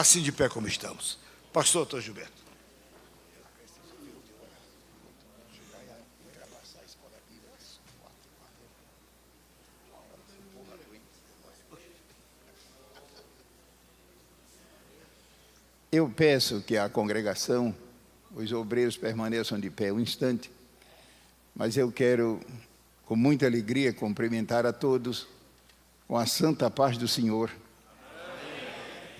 assim de pé como estamos. Pastor Dr. Gilberto. Eu peço que a congregação, os obreiros permaneçam de pé um instante, mas eu quero, com muita alegria, cumprimentar a todos com a santa paz do Senhor.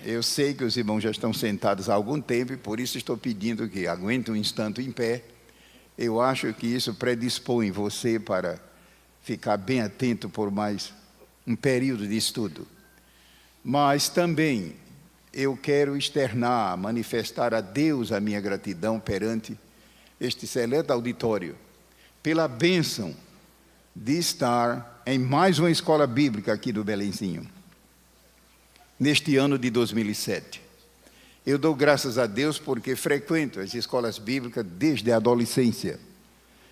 Eu sei que os irmãos já estão sentados há algum tempo e por isso estou pedindo que aguentem um instante em pé. Eu acho que isso predispõe você para ficar bem atento por mais um período de estudo. Mas também eu quero externar, manifestar a Deus a minha gratidão perante este seleto auditório, pela bênção de estar em mais uma escola bíblica aqui do Belenzinho, neste ano de 2007. Eu dou graças a Deus porque frequento as escolas bíblicas desde a adolescência.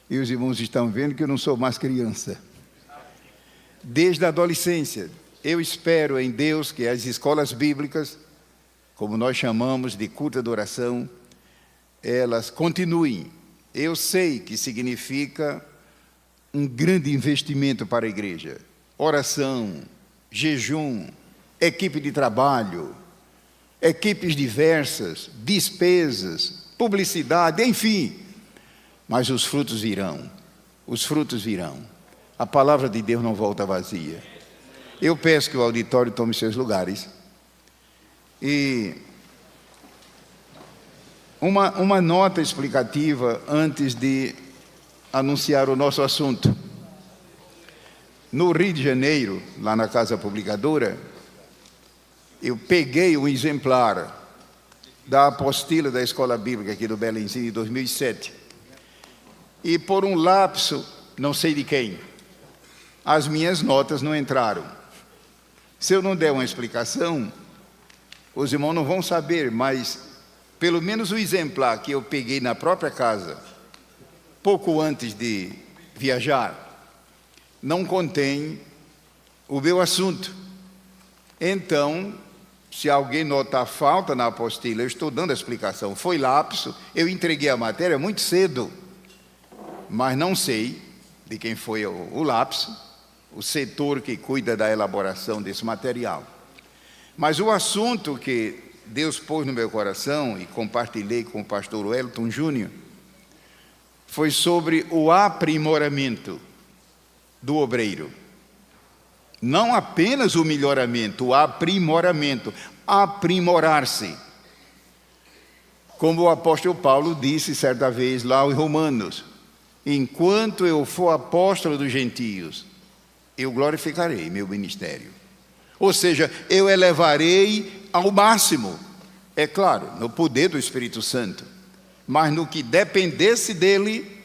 E os irmãos estão vendo que eu não sou mais criança. Desde a adolescência, eu espero em Deus que as escolas bíblicas, como nós chamamos de culto de oração, elas continuem. Eu sei que significa um grande investimento para a igreja. Oração, jejum, equipe de trabalho, equipes diversas, despesas, publicidade, enfim. Mas os frutos virão. Os frutos virão. A palavra de Deus não volta vazia. Eu peço que o auditório tome seus lugares. E uma nota explicativa antes de anunciar o nosso assunto. No Rio de Janeiro, lá na Casa Publicadora, eu peguei um exemplar da apostila da Escola Bíblica aqui do Belenzinho, de 2007. E por um lapso, não sei de quem, as minhas notas não entraram. Se eu não der uma explicação, os irmãos não vão saber, mas pelo menos o exemplar que eu peguei na própria casa, pouco antes de viajar, não contém o meu assunto. Então, se alguém notar falta na apostila, eu estou dando a explicação. Foi lapso, eu entreguei a matéria muito cedo, mas não sei de quem foi o lapso, o setor que cuida da elaboração desse material. Mas o assunto que Deus pôs no meu coração e compartilhei com o pastor Wellington Júnior foi sobre o aprimoramento do obreiro. Não apenas o melhoramento, o aprimoramento, aprimorar-se. Como o apóstolo Paulo disse certa vez lá em Romanos: enquanto eu for apóstolo dos gentios, eu glorificarei meu ministério. Ou seja, eu elevarei ao máximo, é claro, no poder do Espírito Santo, mas no que dependesse dele,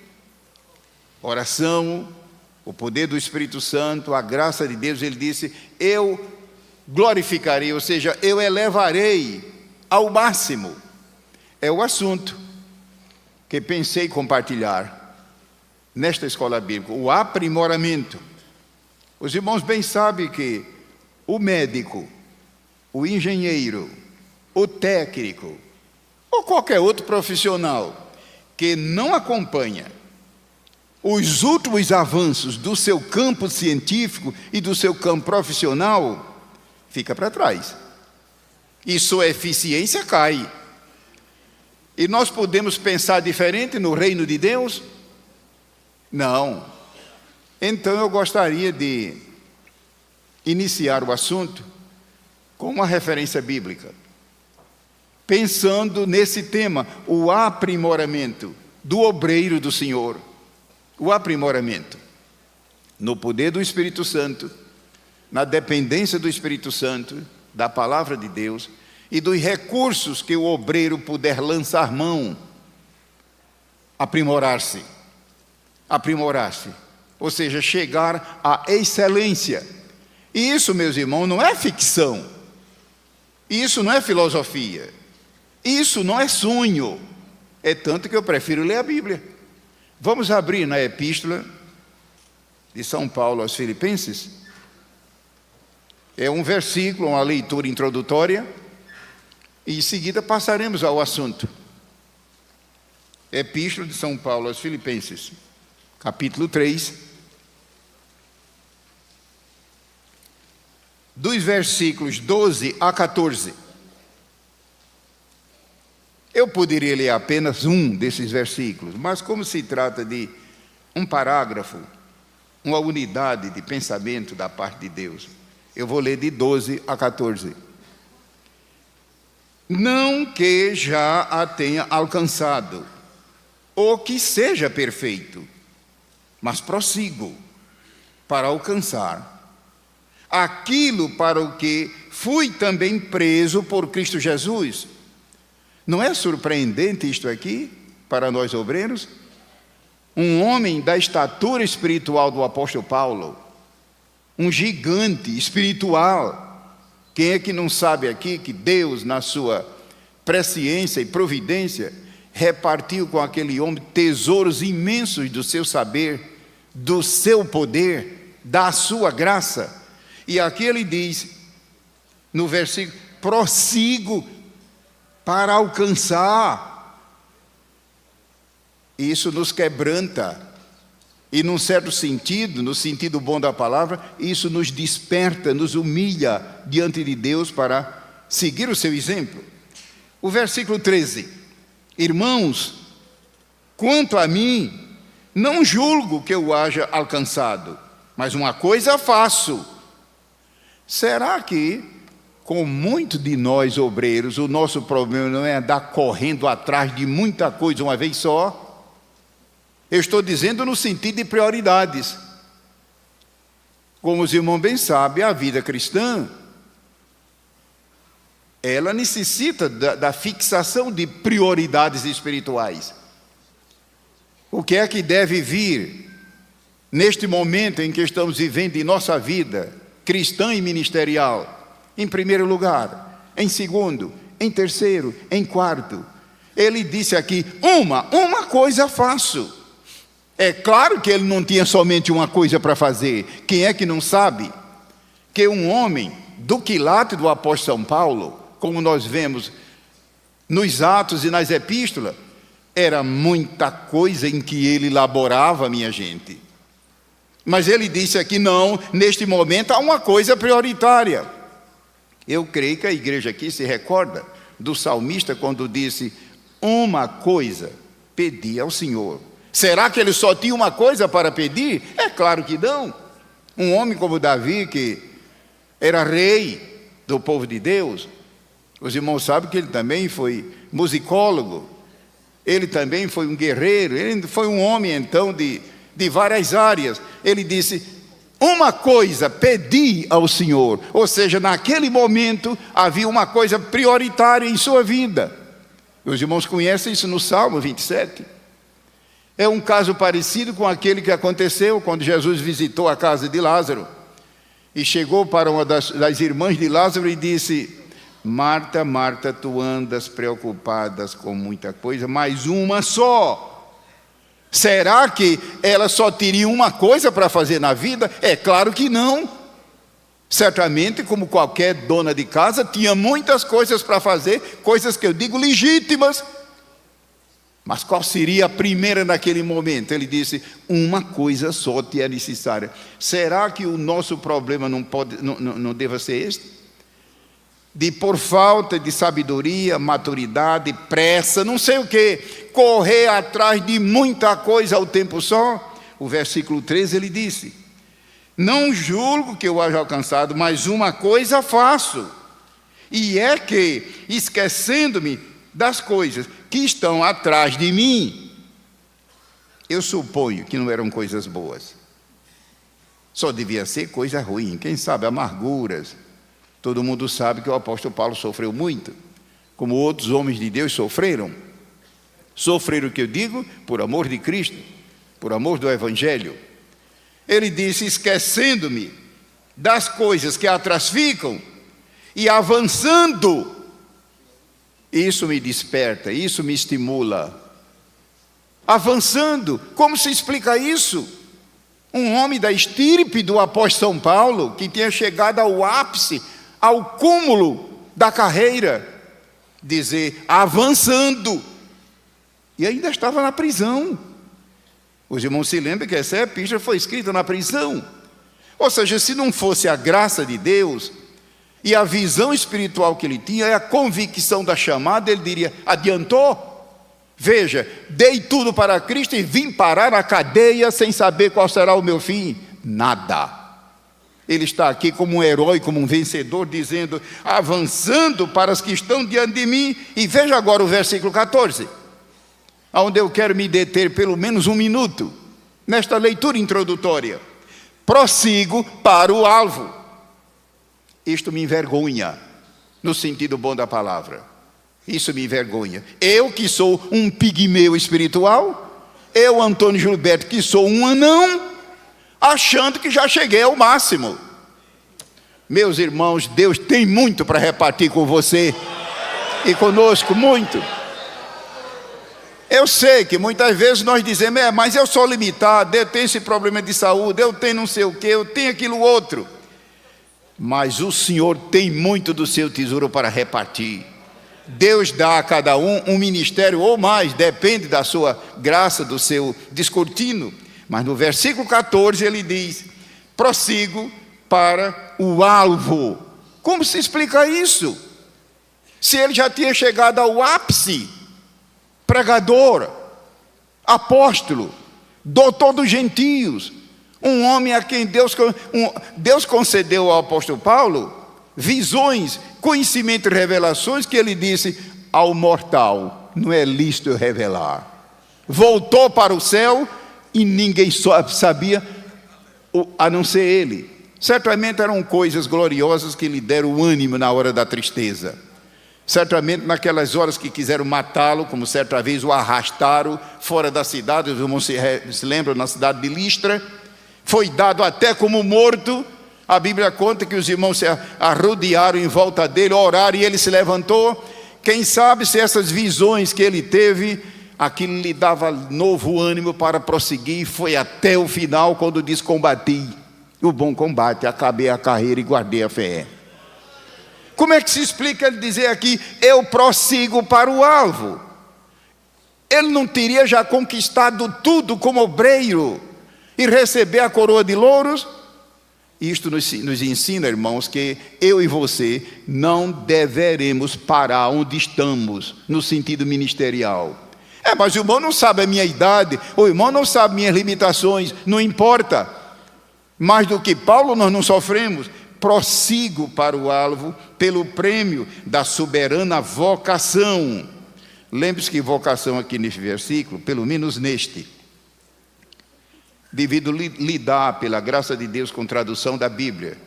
oração, o poder do Espírito Santo, a graça de Deus, ele disse, eu glorificarei, ou seja, eu elevarei ao máximo. É o assunto que pensei compartilhar nesta escola bíblica, o aprimoramento. Os irmãos bem sabem que o médico, o engenheiro, o técnico, ou qualquer outro profissional que não acompanha os últimos avanços do seu campo científico e do seu campo profissional, fica para trás. E sua eficiência cai. E nós podemos pensar diferente no reino de Deus? Não. Então eu gostaria de iniciar o assunto com uma referência bíblica, pensando nesse tema, o aprimoramento do obreiro do Senhor. O aprimoramento no poder do Espírito Santo, na dependência do Espírito Santo, da palavra de Deus e dos recursos que o obreiro puder lançar mão, aprimorar-se, ou seja, chegar à excelência. E isso, meus irmãos, não é ficção, isso não é filosofia, isso não é sonho, é tanto que eu prefiro ler a Bíblia. Vamos abrir na epístola de São Paulo aos Filipenses. É um versículo, uma leitura introdutória, E em seguida passaremos ao assunto. Epístola de São Paulo aos Filipenses, capítulo 3, dos versículos 12 a 14. Eu poderia ler apenas um desses versículos, mas como se trata de um parágrafo, uma unidade de pensamento da parte de Deus, eu vou ler de 12 a 14. Não que já a tenha alcançado, ou que seja perfeito, mas prossigo para alcançar aquilo para o que fui também preso por Cristo Jesus. Não é surpreendente isto aqui, para nós obreiros? Um homem da estatura espiritual do apóstolo Paulo, um gigante espiritual. Quem é que não sabe aqui que Deus, na sua presciência e providência, repartiu com aquele homem tesouros imensos do seu saber, do seu poder, da sua graça? E aqui ele diz, no versículo, prossigo para alcançar. Isso nos quebranta. E num certo sentido, no sentido bom da palavra, isso nos desperta, nos humilha diante de Deus para seguir o seu exemplo. O versículo 13. Irmãos, quanto a mim, não julgo que eu haja alcançado, mas uma coisa faço. Será que, com muito de nós obreiros, o nosso problema não é andar correndo atrás de muita coisa uma vez só? Eu estou dizendo no sentido de prioridades. Como os irmãos bem sabem, a vida cristã, ela necessita da fixação de prioridades espirituais. O que é que deve vir neste momento em que estamos vivendo em nossa vida cristã e ministerial? Em primeiro lugar, em segundo, em terceiro, em quarto. Ele disse aqui, uma coisa faço. É claro que ele não tinha somente uma coisa para fazer. Quem é que não sabe que um homem do quilate do apóstolo São Paulo, como nós vemos nos Atos e nas Epístolas, era muita coisa em que ele laborava, minha gente. Mas ele disse aqui, não, neste momento há uma coisa prioritária. Eu creio que a igreja aqui se recorda do salmista quando disse, uma coisa pedi ao Senhor. Será que ele só tinha uma coisa para pedir? É claro que não. Um homem como Davi, que era rei do povo de Deus, os irmãos sabem que ele também foi musicólogo, ele também foi um guerreiro, ele foi um homem então de várias áreas. Ele disse, uma coisa pedi ao Senhor, ou seja, naquele momento havia uma coisa prioritária em sua vida. Os irmãos conhecem isso no Salmo 27. É um caso parecido com aquele que aconteceu quando Jesus visitou a casa de Lázaro e chegou para uma das irmãs de Lázaro e disse, Marta, Marta, tu andas preocupadas com muita coisa, mas uma só. Será que ela só teria uma coisa para fazer na vida? É claro que não. Certamente, como qualquer dona de casa, tinha muitas coisas para fazer, coisas que eu digo legítimas. Mas qual seria a primeira naquele momento? Ele disse, uma coisa só te é necessária. Será que o nosso problema não deva ser este? De por falta de sabedoria, maturidade, pressa, não sei o que, correr atrás de muita coisa ao tempo só? O versículo 13 ele disse, não julgo que eu haja alcançado, mas uma coisa faço, e é que, esquecendo-me das coisas que estão atrás de mim, eu suponho que não eram coisas boas, só devia ser coisa ruim, quem sabe amarguras. Todo mundo sabe que o apóstolo Paulo sofreu muito, como outros homens de Deus sofreram. Sofreram o que eu digo? Por amor de Cristo, por amor do Evangelho. Ele disse, esquecendo-me das coisas que atrás ficam e avançando. Isso me desperta, isso me estimula. Avançando, como se explica isso? Um homem da estirpe do apóstolo São Paulo, que tinha chegado ao ápice, ao cúmulo da carreira, dizer avançando, e ainda estava na prisão. Os irmãos se lembram que essa epístola foi escrita na prisão. Ou seja, se não fosse a graça de Deus e a visão espiritual que ele tinha, e a convicção da chamada, ele diria: adiantou? Veja, dei tudo para Cristo e vim parar na cadeia sem saber qual será o meu fim. Nada. Ele está aqui como um herói, como um vencedor, dizendo, avançando para os que estão diante de mim. E veja agora o versículo 14, onde eu quero me deter pelo menos um minuto, nesta leitura introdutória. Prossigo para o alvo. Isto me envergonha, no sentido bom da palavra. Isso me envergonha. Eu que sou um pigmeu espiritual, eu, Antônio Gilberto, que sou um anão, achando que já cheguei ao máximo. Meus irmãos, Deus tem muito para repartir com você e conosco, muito. Eu sei que muitas vezes nós dizemos, mas eu sou limitado, eu tenho esse problema de saúde, eu tenho não sei o que, eu tenho aquilo outro. Mas o Senhor tem muito do seu tesouro para repartir. Deus dá a cada um ministério ou mais, depende da sua graça, do seu descortino. Mas no versículo 14 ele diz, prossigo para o alvo. Como se explica isso? Se ele já tinha chegado ao ápice, pregador, apóstolo, doutor dos gentios, um homem a quem Deus concedeu ao apóstolo Paulo visões, conhecimento e revelações, que ele disse, ao mortal não é lícito eu revelar. Voltou para o céu e ninguém sabia, a não ser ele. Certamente eram coisas gloriosas que lhe deram ânimo na hora da tristeza. Certamente naquelas horas que quiseram matá-lo, como certa vez o arrastaram fora da cidade, os irmãos se lembram, na cidade de Listra, foi dado até como morto. A Bíblia conta que os irmãos se arrodearam em volta dele, oraram e ele se levantou. Quem sabe se essas visões que ele teve, aquilo lhe dava novo ânimo para prosseguir. Foi até o final, quando diz, combati o bom combate, acabei a carreira e guardei a fé. Como é que se explica ele dizer aqui, eu prossigo para o alvo? Ele não teria já conquistado tudo como obreiro e receber a coroa de louros? Isto nos ensina, irmãos, que eu e você não deveremos parar onde estamos, no sentido ministerial. Mas o irmão não sabe a minha idade, o irmão não sabe minhas limitações, não importa. Mais do que Paulo, nós não sofremos. Prossigo para o alvo pelo prêmio da soberana vocação. Lembre-se que vocação aqui neste versículo, pelo menos neste, devido lidar pela graça de Deus com tradução da Bíblia,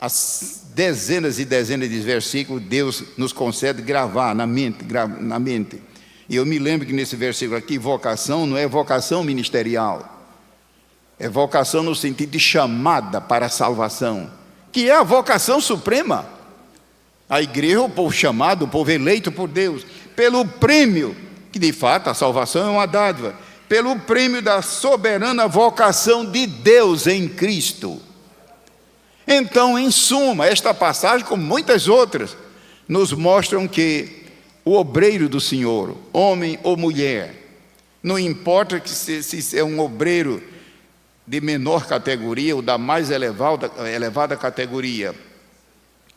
as dezenas e dezenas de versículos Deus nos concede gravar na mente. E eu me lembro que nesse versículo aqui, vocação não é vocação ministerial, é vocação no sentido de chamada para a salvação, que é a vocação suprema. A igreja é o povo chamado, o povo eleito por Deus, pelo prêmio, que de fato a salvação é uma dádiva, pelo prêmio da soberana vocação de Deus em Cristo. Então, em suma, esta passagem, como muitas outras, nos mostram que o obreiro do Senhor, homem ou mulher, não importa que se é um obreiro de menor categoria ou da mais elevada categoria,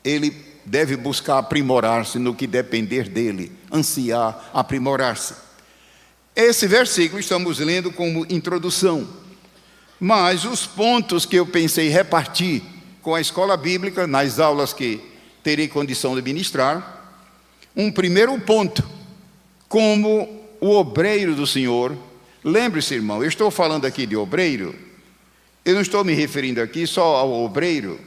ele deve buscar aprimorar-se no que depender dele, ansiar aprimorar-se. Esse versículo estamos lendo como introdução, mas os pontos que eu pensei repartir com a escola bíblica, nas aulas que terei condição de ministrar, um primeiro ponto, como o obreiro do Senhor. Lembre-se, irmão, eu estou falando aqui de obreiro, eu não estou me referindo aqui só ao obreiro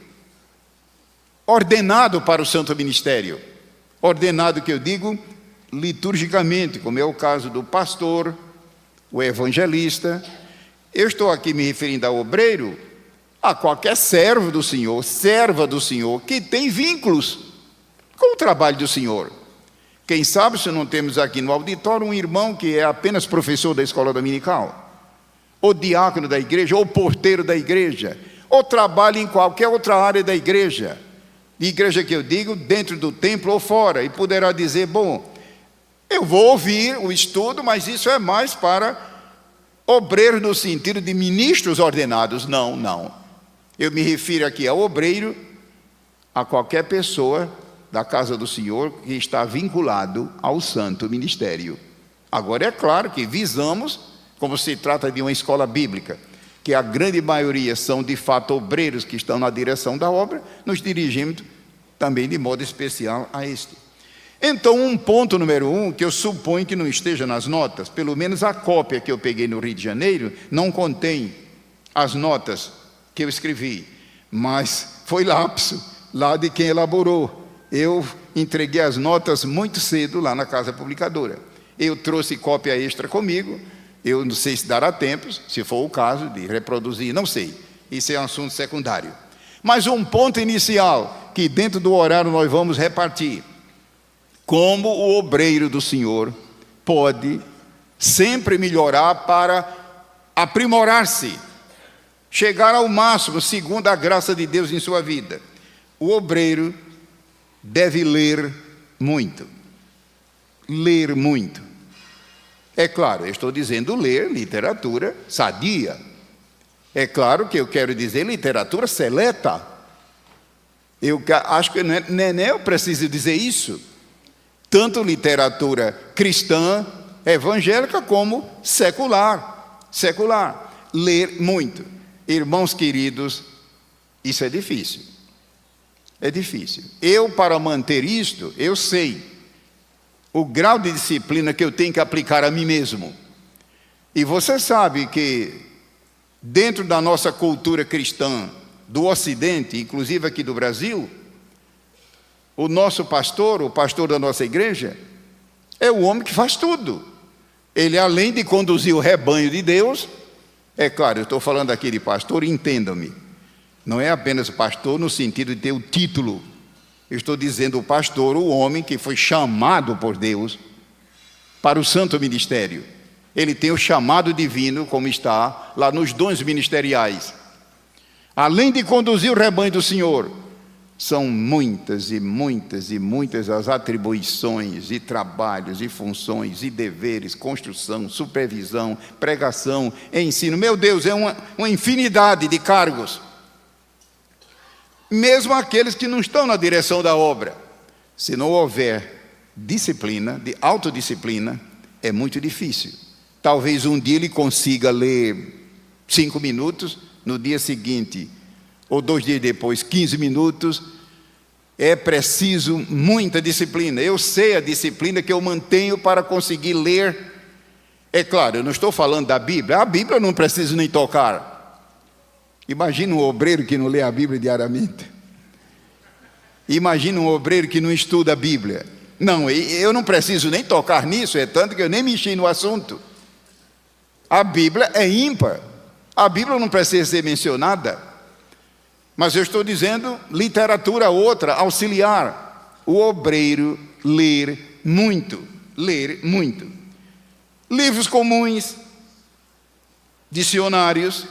ordenado para o santo ministério, ordenado que eu digo liturgicamente, como é o caso do pastor, o evangelista. Eu estou aqui me referindo ao obreiro, a qualquer servo do Senhor, serva do Senhor, que tem vínculos com o trabalho do Senhor. Quem sabe se não temos aqui no auditório um irmão que é apenas professor da escola dominical, ou diácono da igreja, ou porteiro da igreja, ou trabalha em qualquer outra área da igreja, De igreja que eu digo, dentro do templo ou fora. E poderá dizer, bom, eu vou ouvir o estudo, mas isso é mais para obreiros no sentido de ministros ordenados. Não, não. Eu me refiro aqui a obreiro, a qualquer pessoa da casa do Senhor que está vinculado ao santo ministério. Agora é claro que visamos, como se trata de uma escola bíblica, que a grande maioria são de fato obreiros que estão na direção da obra, nos dirigimos também de modo especial a este. Então, um ponto número 1, que eu suponho que não esteja nas notas, pelo menos a cópia que eu peguei no Rio de Janeiro, não contém as notas que eu escrevi, mas foi lapso lá de quem elaborou. Eu entreguei as notas muito cedo lá na casa publicadora. Eu trouxe cópia extra comigo, eu não sei se dará tempo, se for o caso, de reproduzir, não sei. Isso é um assunto secundário. Mas um ponto inicial, que dentro do horário nós vamos repartir, como o obreiro do Senhor pode sempre melhorar para aprimorar-se, chegar ao máximo, segundo a graça de Deus em sua vida. O obreiro deve ler muito. Ler muito. É claro, eu estou dizendo ler literatura sadia. É claro que eu quero dizer literatura seleta. Eu acho que nem eu preciso dizer isso. Tanto literatura cristã, evangélica, como secular. Secular. Ler muito. Irmãos queridos, isso é difícil. É difícil. Eu, para manter isto, eu sei o grau de disciplina que eu tenho que aplicar a mim mesmo. E você sabe que, dentro da nossa cultura cristã, do Ocidente, inclusive aqui do Brasil, o nosso pastor, o pastor da nossa igreja, é o homem que faz tudo. Ele, além de conduzir o rebanho de Deus, é claro, eu estou falando aqui de pastor, entendam-me, não é apenas pastor no sentido de ter o título. Eu estou dizendo o pastor, o homem que foi chamado por Deus para o santo ministério. Ele tem o chamado divino, como está lá nos dons ministeriais. Além de conduzir o rebanho do Senhor, são muitas e muitas e muitas as atribuições e trabalhos e funções e deveres, construção, supervisão, pregação, ensino. Meu Deus, é uma infinidade de cargos. Mesmo aqueles que não estão na direção da obra. Se não houver disciplina, de autodisciplina, é muito difícil. Talvez um dia ele consiga ler 5 minutos, no dia seguinte, ou 2 dias depois, 15 minutos. É preciso muita disciplina. Eu sei a disciplina que eu mantenho para conseguir ler. É claro, eu não estou falando da Bíblia. A Bíblia eu não preciso nem tocar. Imagina um obreiro que não lê a Bíblia diariamente. Imagina um obreiro que não estuda a Bíblia. Não, eu não preciso nem tocar nisso, é tanto que eu nem mexi no assunto. A Bíblia é ímpar. A Bíblia não precisa ser mencionada. Mas eu estou dizendo literatura outra, auxiliar. O obreiro ler muito. Ler muito. Livros comuns, dicionários,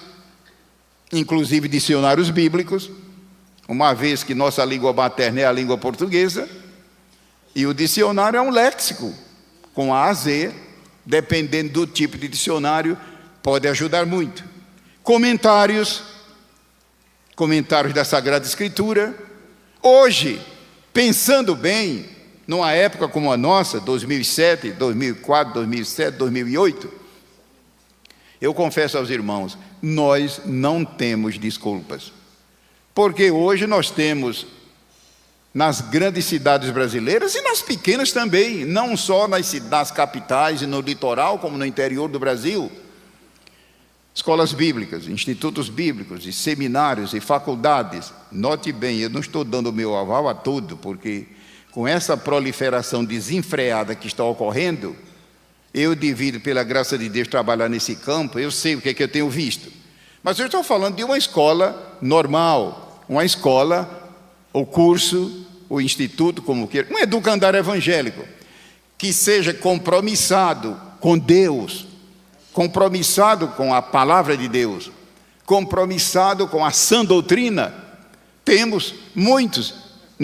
inclusive dicionários bíblicos, uma vez que nossa língua materna é a língua portuguesa, e o dicionário é um léxico, com A a Z, dependendo do tipo de dicionário, pode ajudar muito. Comentários da Sagrada Escritura. Hoje, pensando bem, numa época como a nossa, 2007, 2004, 2007, 2008, eu confesso aos irmãos, nós não temos desculpas. Porque hoje nós temos, nas grandes cidades brasileiras e nas pequenas também, não só nas capitais e no litoral, como no interior do Brasil, escolas bíblicas, institutos bíblicos, e seminários e faculdades. Note bem, eu não estou dando o meu aval a tudo, porque com essa proliferação desenfreada que está ocorrendo, eu devido, pela graça de Deus, trabalhar nesse campo, eu sei o que é que eu tenho visto. Mas eu estou falando de uma escola normal, uma escola, o curso, o instituto, como queira, um educandário evangélico, que seja compromissado com Deus, compromissado com a palavra de Deus, compromissado com a sã doutrina. Temos muitos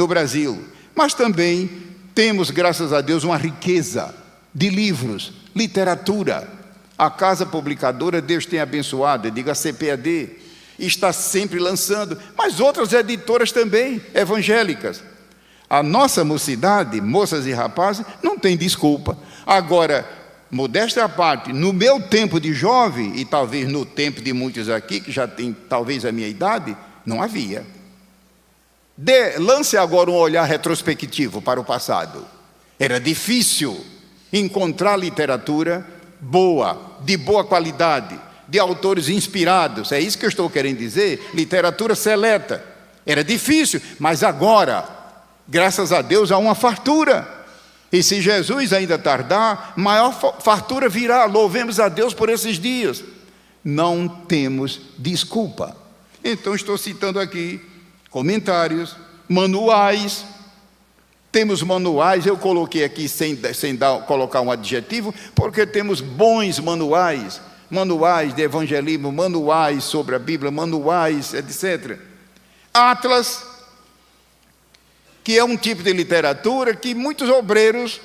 no Brasil. Mas também temos, graças a Deus, uma riqueza de livros, literatura. A casa publicadora, Deus tem abençoado, diga a CPAD, está sempre lançando, mas outras editoras também, evangélicas. A nossa mocidade, moças e rapazes, não tem desculpa. Agora, modéstia à parte, no meu tempo de jovem, e talvez no tempo de muitos aqui, que já tem talvez a minha idade, não havia. Lance agora um olhar retrospectivo para o passado. Era difícil encontrar literatura boa, de boa qualidade, de autores inspirados. É isso que eu estou querendo dizer, literatura seleta. Era difícil, mas agora, graças a Deus, há uma fartura. E se Jesus ainda tardar, maior fartura virá. Louvemos a Deus por esses dias. Não temos desculpa. Então estou citando aqui comentários, manuais. Temos manuais, eu coloquei aqui sem colocar um adjetivo, porque temos bons manuais. Manuais de evangelismo, manuais sobre a Bíblia, manuais, etc. Atlas, que é um tipo de literatura que muitos obreiros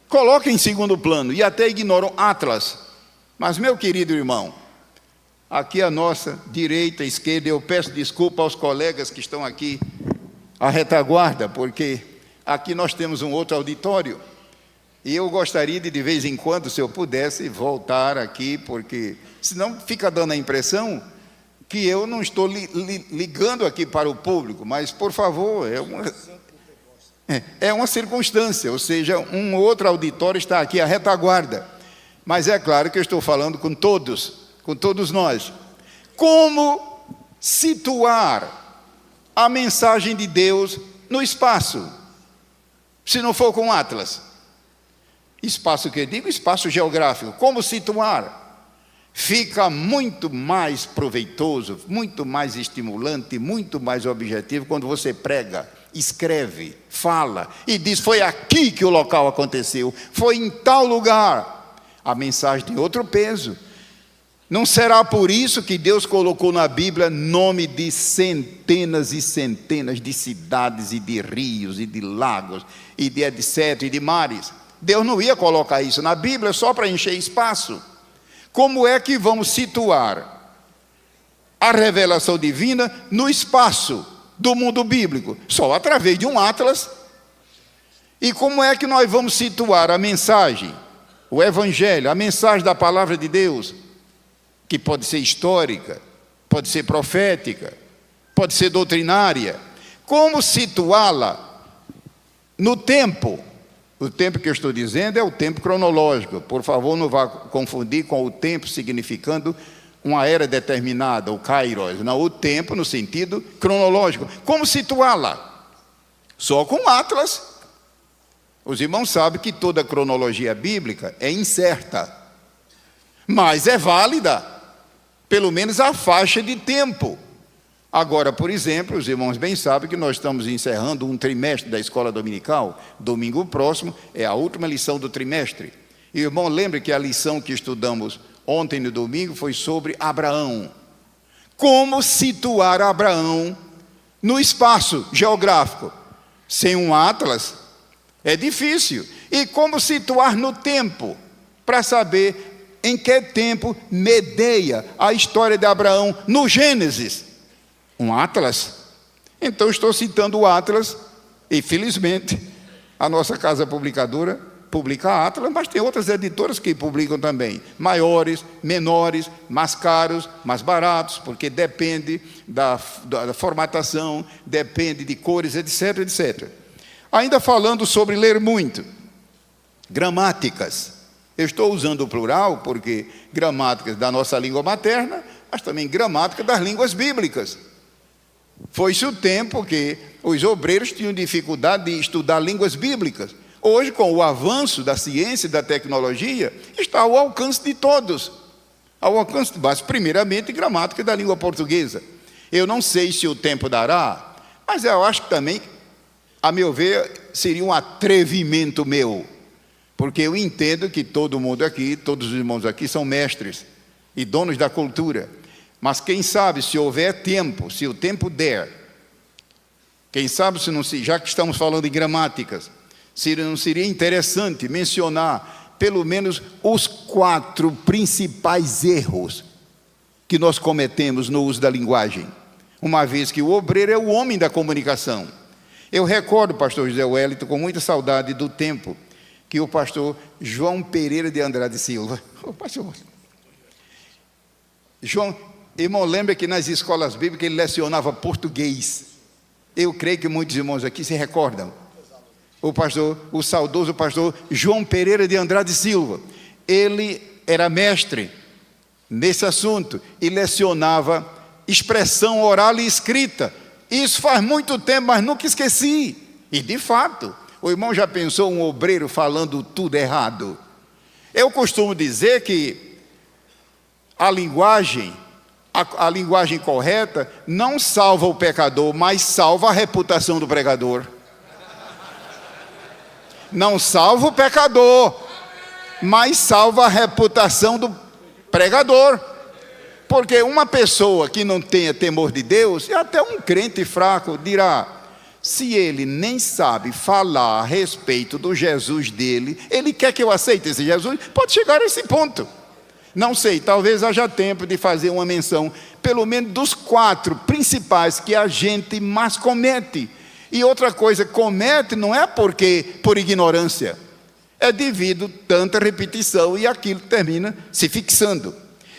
colocam em segundo plano e até ignoram Atlas. Mas, meu querido irmão, aqui à nossa direita, esquerda, eu peço desculpa aos colegas que estão aqui à retaguarda, porque aqui nós temos um outro auditório. E eu gostaria de vez em quando, se eu pudesse, voltar aqui, porque senão fica dando a impressão que eu não estou ligando aqui para o público, mas, por favor, é uma circunstância, ou seja, um outro auditório está aqui à retaguarda. Mas é claro que eu estou falando com todos nós. Como situar a mensagem de Deus no espaço, se não for com Atlas? Espaço que eu digo, espaço geográfico. Como situar? Fica muito mais proveitoso, muito mais estimulante, muito mais objetivo quando você prega, escreve, fala e diz: foi aqui que o local aconteceu, foi em tal lugar. A mensagem tem outro peso. Não será por isso que Deus colocou na Bíblia nome de centenas e centenas de cidades e de rios e de lagos e de etc. e de mares? Deus não ia colocar isso na Bíblia só para encher espaço. Como é que vamos situar a revelação divina no espaço do mundo bíblico? Só através de um atlas. E como é que nós vamos situar a mensagem, o evangelho, a mensagem da palavra de Deus, que pode ser histórica, pode ser profética, pode ser doutrinária? Como situá-la no tempo? O tempo que eu estou dizendo é o tempo cronológico. Por favor, não vá confundir com o tempo significando uma era determinada, o kairos. Não, o tempo no sentido cronológico. Como situá-la? Só com Atlas. Os irmãos sabem que toda cronologia bíblica é incerta, mas é válida, pelo menos a faixa de tempo. Agora, por exemplo, os irmãos bem sabem que nós estamos encerrando um trimestre da escola dominical. Domingo próximo é a última lição do trimestre. E, irmão, lembre que a lição que estudamos ontem no domingo foi sobre Abraão. Como situar Abraão no espaço geográfico? Sem um atlas é difícil. E como situar no tempo? Para saber em que tempo medeia a história de Abraão no Gênesis. Um atlas? Então estou citando o atlas, e felizmente a nossa casa publicadora publica atlas, mas tem outras editoras que publicam também, maiores, menores, mais caros, mais baratos, porque depende da formatação, depende de cores, etc, etc. Ainda falando sobre ler muito, gramáticas. Eu estou usando o plural porque gramáticas da nossa língua materna, mas também gramática das línguas bíblicas. Foi-se o tempo que os obreiros tinham dificuldade de estudar línguas bíblicas. Hoje, com o avanço da ciência e da tecnologia, está ao alcance de todos. Ao alcance, mas primeiramente gramática da língua portuguesa. Eu não sei se o tempo dará, mas eu acho que também, a meu ver, seria um atrevimento meu. Porque eu entendo que todo mundo aqui, todos os irmãos aqui são mestres e donos da cultura. Mas quem sabe, se houver tempo, se o tempo der, Quem sabe, já que estamos falando em gramáticas, se não seria interessante mencionar pelo menos os 4 principais erros que nós cometemos no uso da linguagem, uma vez que o obreiro é o homem da comunicação. Eu recordo, pastor José Wellington, com muita saudade do tempo que o pastor João Pereira de Andrade Silva, irmão, lembra que nas escolas bíblicas ele lecionava português. Eu creio que muitos irmãos aqui se recordam. O saudoso pastor João Pereira de Andrade Silva, ele era mestre nesse assunto e lecionava expressão oral e escrita. Isso faz muito tempo, mas nunca esqueci. E de fato, o irmão já pensou um obreiro falando tudo errado? Eu costumo dizer que a linguagem correta não salva o pecador, mas salva a reputação do pregador. Não salva o pecador, mas salva a reputação do pregador. Porque uma pessoa que não tenha temor de Deus, e até um crente fraco, dirá: se ele nem sabe falar a respeito do Jesus dele, ele quer que eu aceite esse Jesus? Pode chegar a esse ponto. Não sei, talvez haja tempo de fazer uma menção, pelo menos dos 4 principais que a gente mais comete. E outra coisa, comete não é por ignorância, é devido a tanta repetição e aquilo termina se fixando.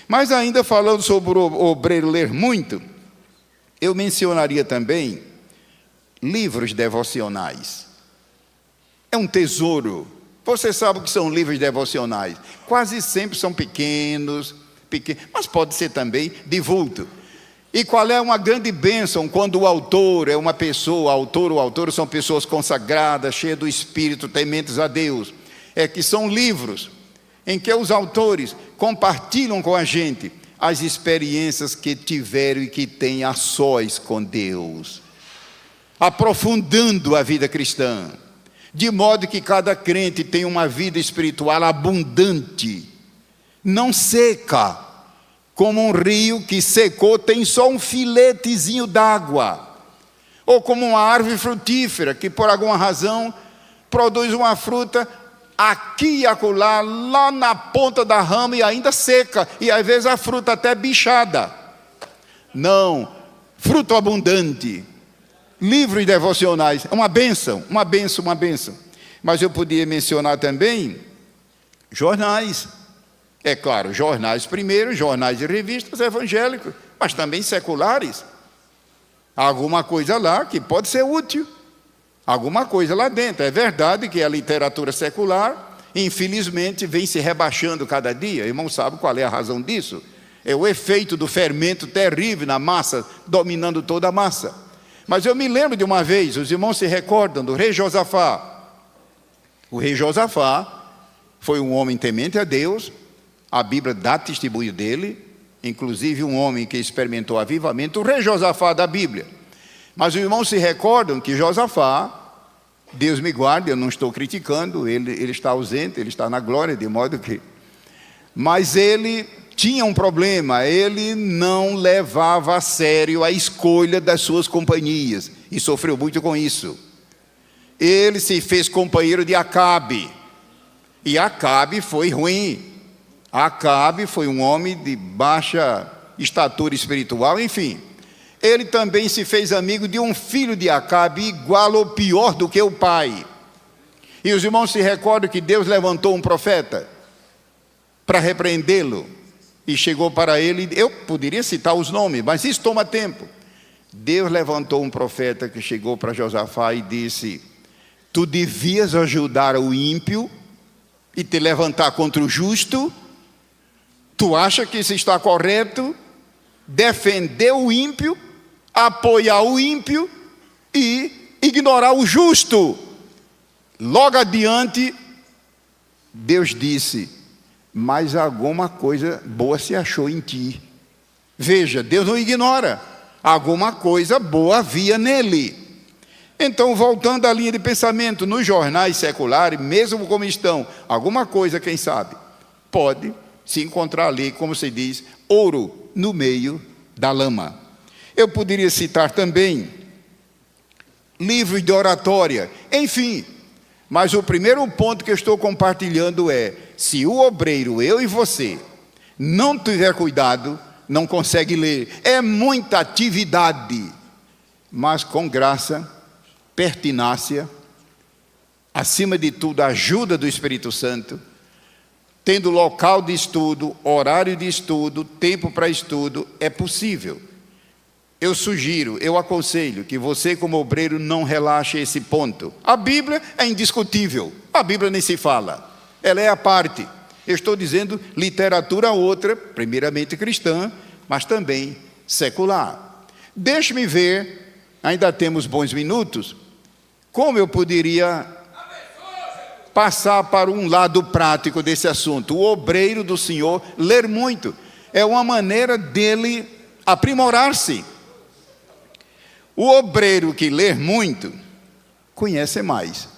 Mas ainda falando sobre o obreiro ler muito, eu mencionaria também livros devocionais. É um tesouro. Você sabe o que são livros devocionais? Quase sempre são pequenos, mas pode ser também de vulto. E qual é uma grande bênção quando o autor é uma pessoa, autor ou autora são pessoas consagradas, cheias do Espírito, tementes a Deus. É que são livros em que os autores compartilham com a gente as experiências que tiveram e que têm a sós com Deus, aprofundando a vida cristã, de modo que cada crente tem uma vida espiritual abundante, não seca, como um rio que secou, tem só um filetezinho d'água, ou como uma árvore frutífera, que por alguma razão produz uma fruta aqui e acolá, lá na ponta da rama e ainda seca, e às vezes a fruta até bichada. Não, fruto abundante. Livros devocionais, uma bênção, uma bênção, uma bênção. Mas eu podia mencionar também jornais. É claro, jornais primeiro, jornais e revistas evangélicos, mas também seculares. Há alguma coisa lá que pode ser útil. Alguma coisa lá dentro. É verdade que a literatura secular, infelizmente, vem se rebaixando cada dia. Irmão, sabe qual é a razão disso? É o efeito do fermento terrível na massa, dominando toda a massa. Mas eu me lembro de uma vez, os irmãos se recordam do rei Josafá. O rei Josafá foi um homem temente a Deus, a Bíblia dá testemunho dele, inclusive um homem que experimentou avivamento, o rei Josafá da Bíblia. Mas os irmãos se recordam que Josafá, Deus me guarde, eu não estou criticando, ele está ausente, ele está na glória, de modo que... Mas ele tinha um problema, ele não levava a sério a escolha das suas companhias, e sofreu muito com isso. Ele se fez companheiro de Acabe, e Acabe foi ruim. Acabe foi um homem de baixa estatura espiritual, enfim. Ele também se fez amigo de um filho de Acabe, igual ou pior do que o pai. E os irmãos se recordam que Deus levantou um profeta para repreendê-lo. E chegou para ele, eu poderia citar os nomes, mas isso toma tempo. Deus levantou um profeta que chegou para Josafá e disse: tu devias ajudar o ímpio e te levantar contra o justo? Tu acha que isso está correto? Defender o ímpio, apoiar o ímpio e ignorar o justo. Logo adiante, Deus disse: mas alguma coisa boa se achou em ti. Veja, Deus não ignora. Alguma coisa boa havia nele. Então, voltando à linha de pensamento, nos jornais seculares, mesmo como estão, alguma coisa, quem sabe, pode se encontrar ali, como se diz, ouro no meio da lama. Eu poderia citar também livros de oratória, enfim. Mas o primeiro ponto que eu estou compartilhando é: se o obreiro, eu e você, não tiver cuidado, não consegue ler. É muita atividade, mas com graça, pertinácia, acima de tudo, a ajuda do Espírito Santo, tendo local de estudo, horário de estudo, tempo para estudo, é possível. Eu sugiro, eu aconselho que você, como obreiro, não relaxe esse ponto. A Bíblia é indiscutível, a Bíblia nem se fala, ela é a parte. Eu estou dizendo literatura outra, primeiramente cristã, mas também secular. Deixe-me ver, ainda temos bons minutos, como eu poderia passar para um lado prático desse assunto. O obreiro do Senhor ler muito é uma maneira dele aprimorar-se. O obreiro que lê muito conhece mais.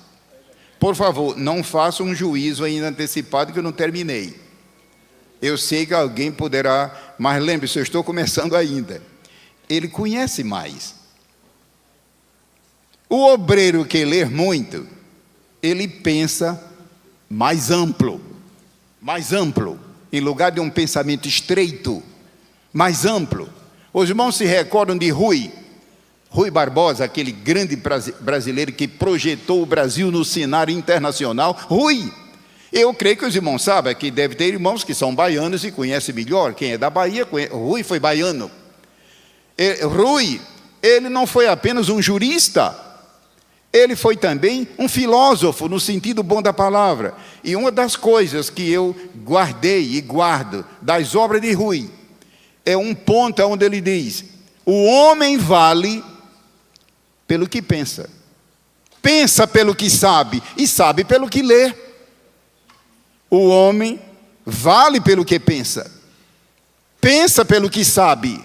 Por favor, não faça um juízo ainda antecipado que eu não terminei. Eu sei que alguém poderá, mas lembre-se, eu estou começando ainda. Ele conhece mais. O obreiro que lê muito, ele pensa mais amplo, em lugar de um pensamento estreito, mais amplo. Os irmãos se recordam de Rui Barbosa, aquele grande brasileiro que projetou o Brasil no cenário internacional. Rui, eu creio que os irmãos sabem que deve ter irmãos que são baianos e conhecem melhor. Quem é da Bahia, Rui foi baiano. Rui, ele não foi apenas um jurista, ele foi também um filósofo, no sentido bom da palavra. E uma das coisas que eu guardei e guardo das obras de Rui, é um ponto onde ele diz: o homem vale pelo que pensa. Pensa pelo que sabe, e sabe pelo que lê. O homem vale pelo que pensa. Pensa pelo que sabe,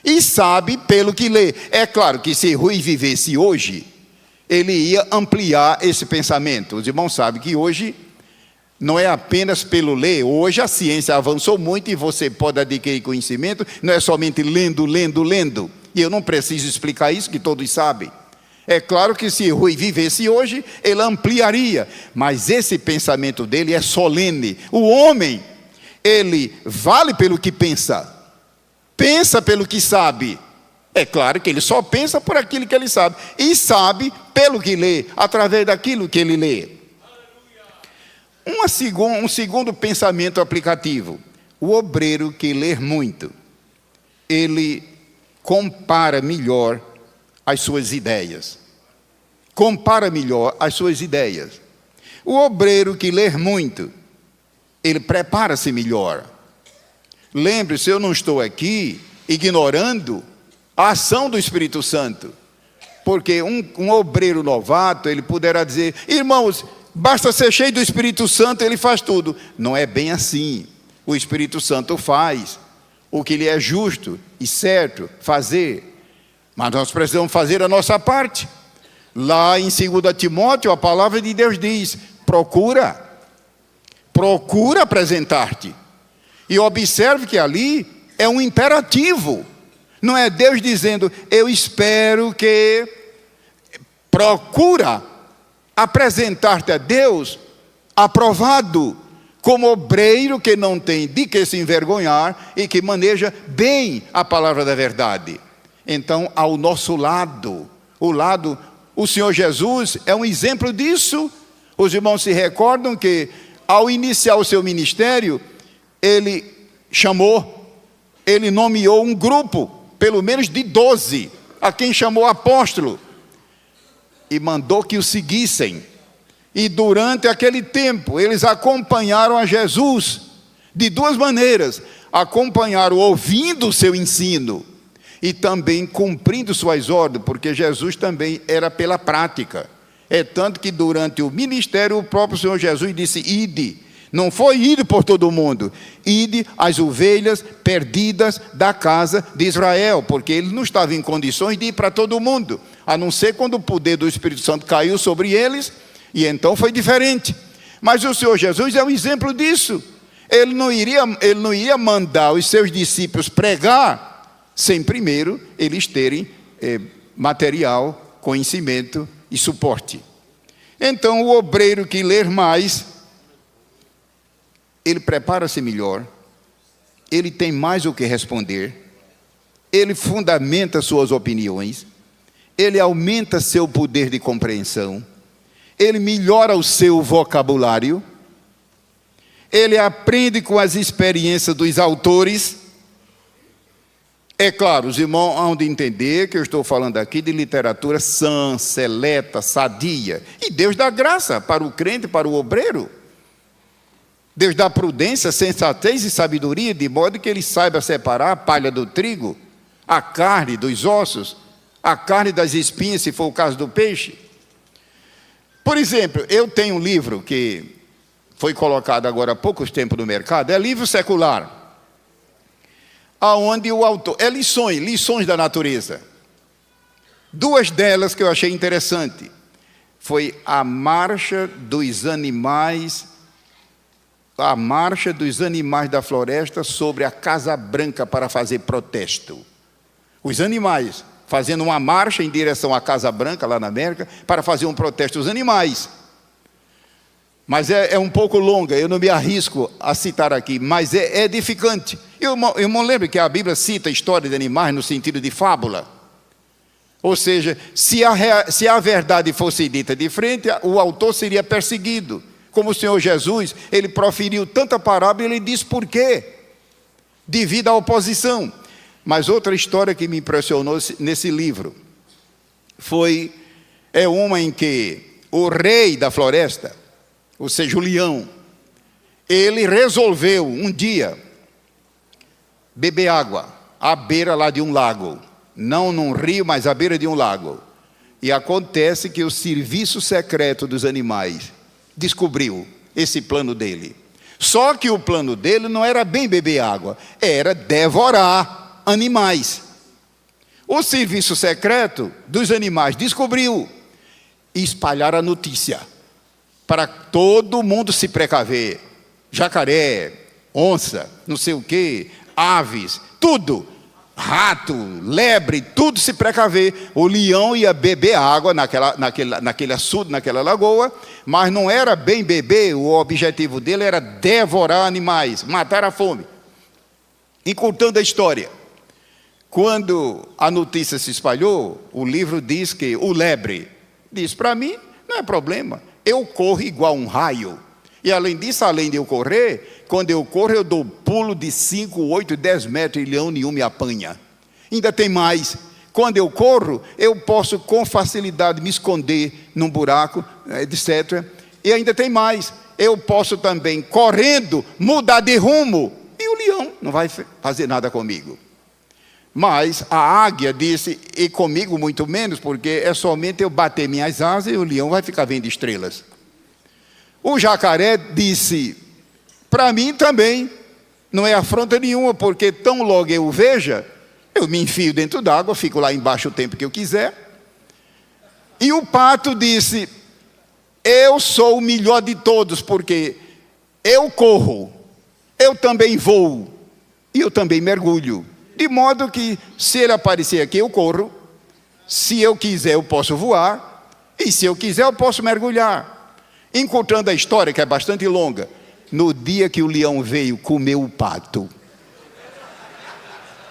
e sabe pelo que lê. É claro que se Rui vivesse hoje, ele ia ampliar esse pensamento. Os irmãos sabem que hoje não é apenas pelo ler. Hoje a ciência avançou muito e você pode adquirir conhecimento, não é somente lendo. E eu não preciso explicar isso, que todos sabem. É claro que se Rui vivesse hoje, ele ampliaria. Mas esse pensamento dele é solene. O homem, ele vale pelo que pensa. Pensa pelo que sabe. É claro que ele só pensa por aquilo que ele sabe. E sabe pelo que lê, através daquilo que ele lê. Um segundo pensamento aplicativo. O obreiro que lê muito, ele compara melhor as suas ideias. O obreiro que lê muito, ele prepara-se melhor. Lembre-se, eu não estou aqui ignorando a ação do Espírito Santo. Porque um obreiro novato, ele poderá dizer: irmãos, basta ser cheio do Espírito Santo, ele faz tudo. Não é bem assim. O Espírito Santo faz o que lhe é justo e certo fazer. Mas nós precisamos fazer a nossa parte. Lá em 2 Timóteo, a palavra de Deus diz: procura apresentar-te. E observe que ali é um imperativo. Não é Deus dizendo: eu espero que. Procura apresentar-te a Deus aprovado, como obreiro que não tem de que se envergonhar e que maneja bem a palavra da verdade. Então, ao nosso lado, o Senhor Jesus é um exemplo disso. Os irmãos se recordam que, ao iniciar o seu ministério, ele nomeou um grupo, pelo menos de 12, a quem chamou apóstolo, e mandou que o seguissem. E durante aquele tempo, eles acompanharam a Jesus de duas maneiras: acompanharam ouvindo o seu ensino e também cumprindo suas ordens, porque Jesus também era pela prática. É tanto que durante o ministério, o próprio Senhor Jesus disse: ide. Não foi ide por todo mundo, ide às ovelhas perdidas da casa de Israel, porque ele não estava em condições de ir para todo mundo, a não ser quando o poder do Espírito Santo caiu sobre eles, e então foi diferente. Mas o Senhor Jesus é um exemplo disso. Ele não iria mandar os seus discípulos pregar sem primeiro eles terem material conhecimento e suporte. Então, o obreiro que ler mais, ele prepara-se melhor, ele tem mais o que responder, ele fundamenta suas opiniões, ele aumenta seu poder de compreensão, ele melhora o seu vocabulário, ele aprende com as experiências dos autores. É claro, os irmãos hão de entender que eu estou falando aqui de literatura sã, seleta, sadia. E Deus dá graça para o crente, para o obreiro. Deus dá prudência, sensatez e sabedoria, de modo que ele saiba separar a palha do trigo, a carne dos ossos, a carne das espinhas, se for o caso do peixe. Por exemplo, eu tenho um livro que foi colocado agora há poucos tempos no mercado, é livro secular, aonde o autor, é lições da natureza. Duas delas que eu achei interessante, foi a marcha dos animais da floresta sobre a Casa Branca para fazer protesto. Os animais fazendo uma marcha em direção à Casa Branca, lá na América, para fazer um protesto. Os animais. Mas é um pouco longa, eu não me arrisco a citar aqui, mas é edificante. Eu me lembro que a Bíblia cita a história de animais no sentido de fábula. Ou seja, se a verdade fosse dita de frente, o autor seria perseguido. Como o Senhor Jesus, ele proferiu tanta parábola, ele diz por quê? Devido à oposição. Mas outra história que me impressionou nesse livro é uma em que o rei da floresta, ou seja, o leão, ele resolveu um dia beber água à beira lá de um lago, não num rio, mas à beira de um lago. E acontece que o serviço secreto dos animais descobriu esse plano dele. Só que o plano dele não era bem beber água, era devorar animais. O serviço secreto dos animais descobriu e espalhar a notícia para todo mundo se precaver. Jacaré, onça, não sei o quê, aves, tudo, rato, lebre, tudo se precaver. O leão ia beber água naquele açude, naquela lagoa, mas não era bem beber, o objetivo dele era devorar animais, matar a fome. Encurtando a história, quando a notícia se espalhou, o livro diz que o lebre disse: para mim não é problema, eu corro igual um raio. E além disso, além de eu correr, quando eu corro eu dou pulo de 5, 8, 10 metros e leão nenhum me apanha. Ainda tem mais, quando eu corro, eu posso com facilidade me esconder num buraco, etc. E ainda tem mais, eu posso também, correndo, mudar de rumo, e o leão não vai fazer nada comigo. Mas a águia disse, e comigo muito menos, porque é somente eu bater minhas asas e o leão vai ficar vendo estrelas. O jacaré disse, para mim também, não é afronta nenhuma, porque tão logo eu o veja, eu me enfio dentro d'água, fico lá embaixo o tempo que eu quiser. E o pato disse, eu sou o melhor de todos, porque eu corro, eu também voo, e eu também mergulho. De modo que, se ele aparecer aqui, eu corro. Se eu quiser, eu posso voar. E se eu quiser, eu posso mergulhar. Encurtando a história, que é bastante longa, no dia que o leão veio, comeu o pato.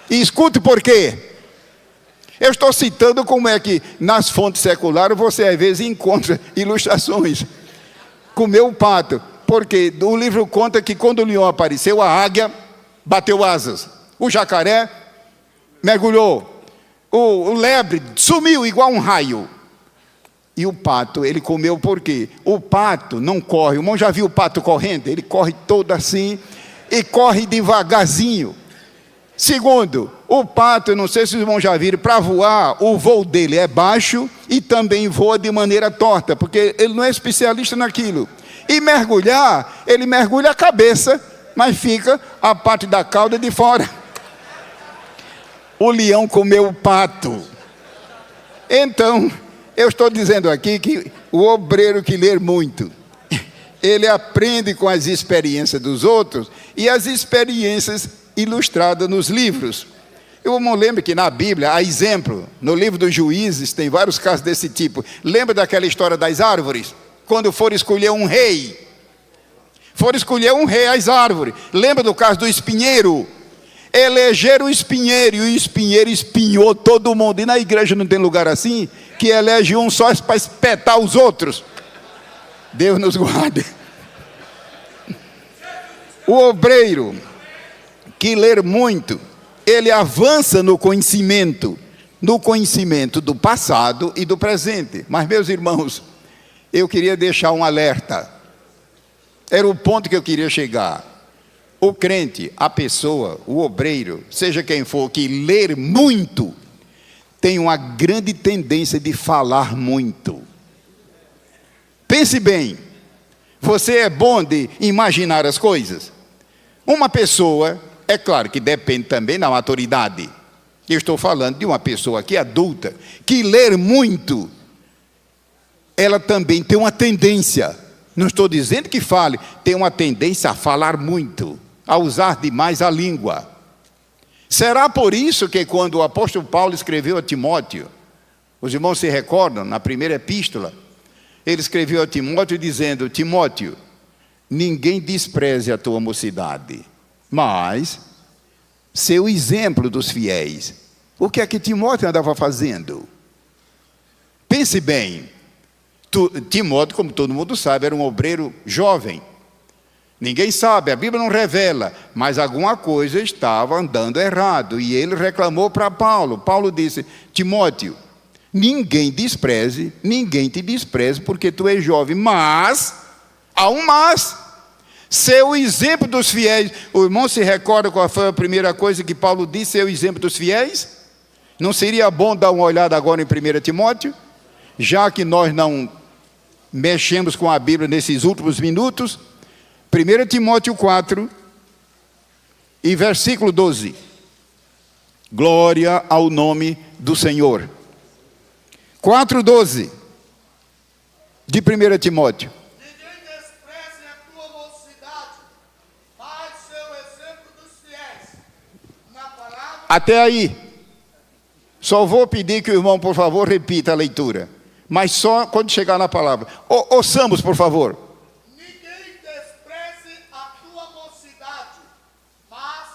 E escute por quê. Eu estou citando como é que, nas fontes seculares, você às vezes encontra ilustrações. Comeu o pato. Porque o livro conta que quando o leão apareceu, a águia bateu asas. O jacaré mergulhou, o lebre sumiu igual um raio. E o pato, ele comeu por quê? O pato não corre, o irmão já viu o pato correndo? Ele corre todo assim e corre devagarzinho. Segundo, o pato, não sei se os irmãos já viram, para voar, o voo dele é baixo e também voa de maneira torta, porque ele não é especialista naquilo. E mergulhar, ele mergulha a cabeça, mas fica a parte da cauda de fora. O leão comeu o pato. Então, eu estou dizendo aqui que o obreiro que lê muito, ele aprende com as experiências dos outros e as experiências ilustradas nos livros. Eu me lembro que na Bíblia há exemplo, no livro dos Juízes tem vários casos desse tipo. Lembra daquela história das árvores? Quando for escolher um rei, as árvores. Lembra do caso do espinheiro? Elegeram o espinheiro e o espinheiro espinhou todo mundo. E na igreja não tem lugar assim? Que elege um só para espetar os outros. Deus nos guarde. O obreiro que ler muito, ele avança no conhecimento do passado e do presente. Mas, meus irmãos, eu queria deixar um alerta. Era o ponto que eu queria chegar. O crente, a pessoa, o obreiro, seja quem for, que ler muito, tem uma grande tendência de falar muito. Pense bem, você é bom de imaginar as coisas? Uma pessoa, é claro que depende também da maturidade. Eu estou falando de uma pessoa que é adulta, que ler muito, ela também tem uma tendência, não estou dizendo que fale, tem uma tendência a falar muito, a usar demais a língua. Será por isso que quando o apóstolo Paulo escreveu a Timóteo, os irmãos se recordam, na primeira epístola, ele escreveu a Timóteo dizendo: Timóteo, ninguém despreze a tua mocidade, mas ser o exemplo dos fiéis. O que é que Timóteo andava fazendo? Pense bem, Timóteo, como todo mundo sabe, era um obreiro jovem. Ninguém sabe, a Bíblia não revela, mas alguma coisa estava andando errado. E ele reclamou para Paulo. Paulo disse: Timóteo, ninguém te despreze porque tu és jovem. Mas, há um mas, ser o exemplo dos fiéis. O irmão se recorda qual foi a primeira coisa que Paulo disse, ser o exemplo dos fiéis? Não seria bom dar uma olhada agora em 1 Timóteo? Já que nós não mexemos com a Bíblia nesses últimos minutos. 1 Timóteo 4 e versículo 12. Glória ao nome do Senhor. 4:12 de 1 Timóteo. Ninguém despreze a tua mocidade, mas seu exemplo dos fiéis. Na palavra. Até aí. Só vou pedir que o irmão, por favor, repita a leitura. Mas só quando chegar na palavra. Ouçamos, por favor. Ninguém despreze a tua mocidade, mas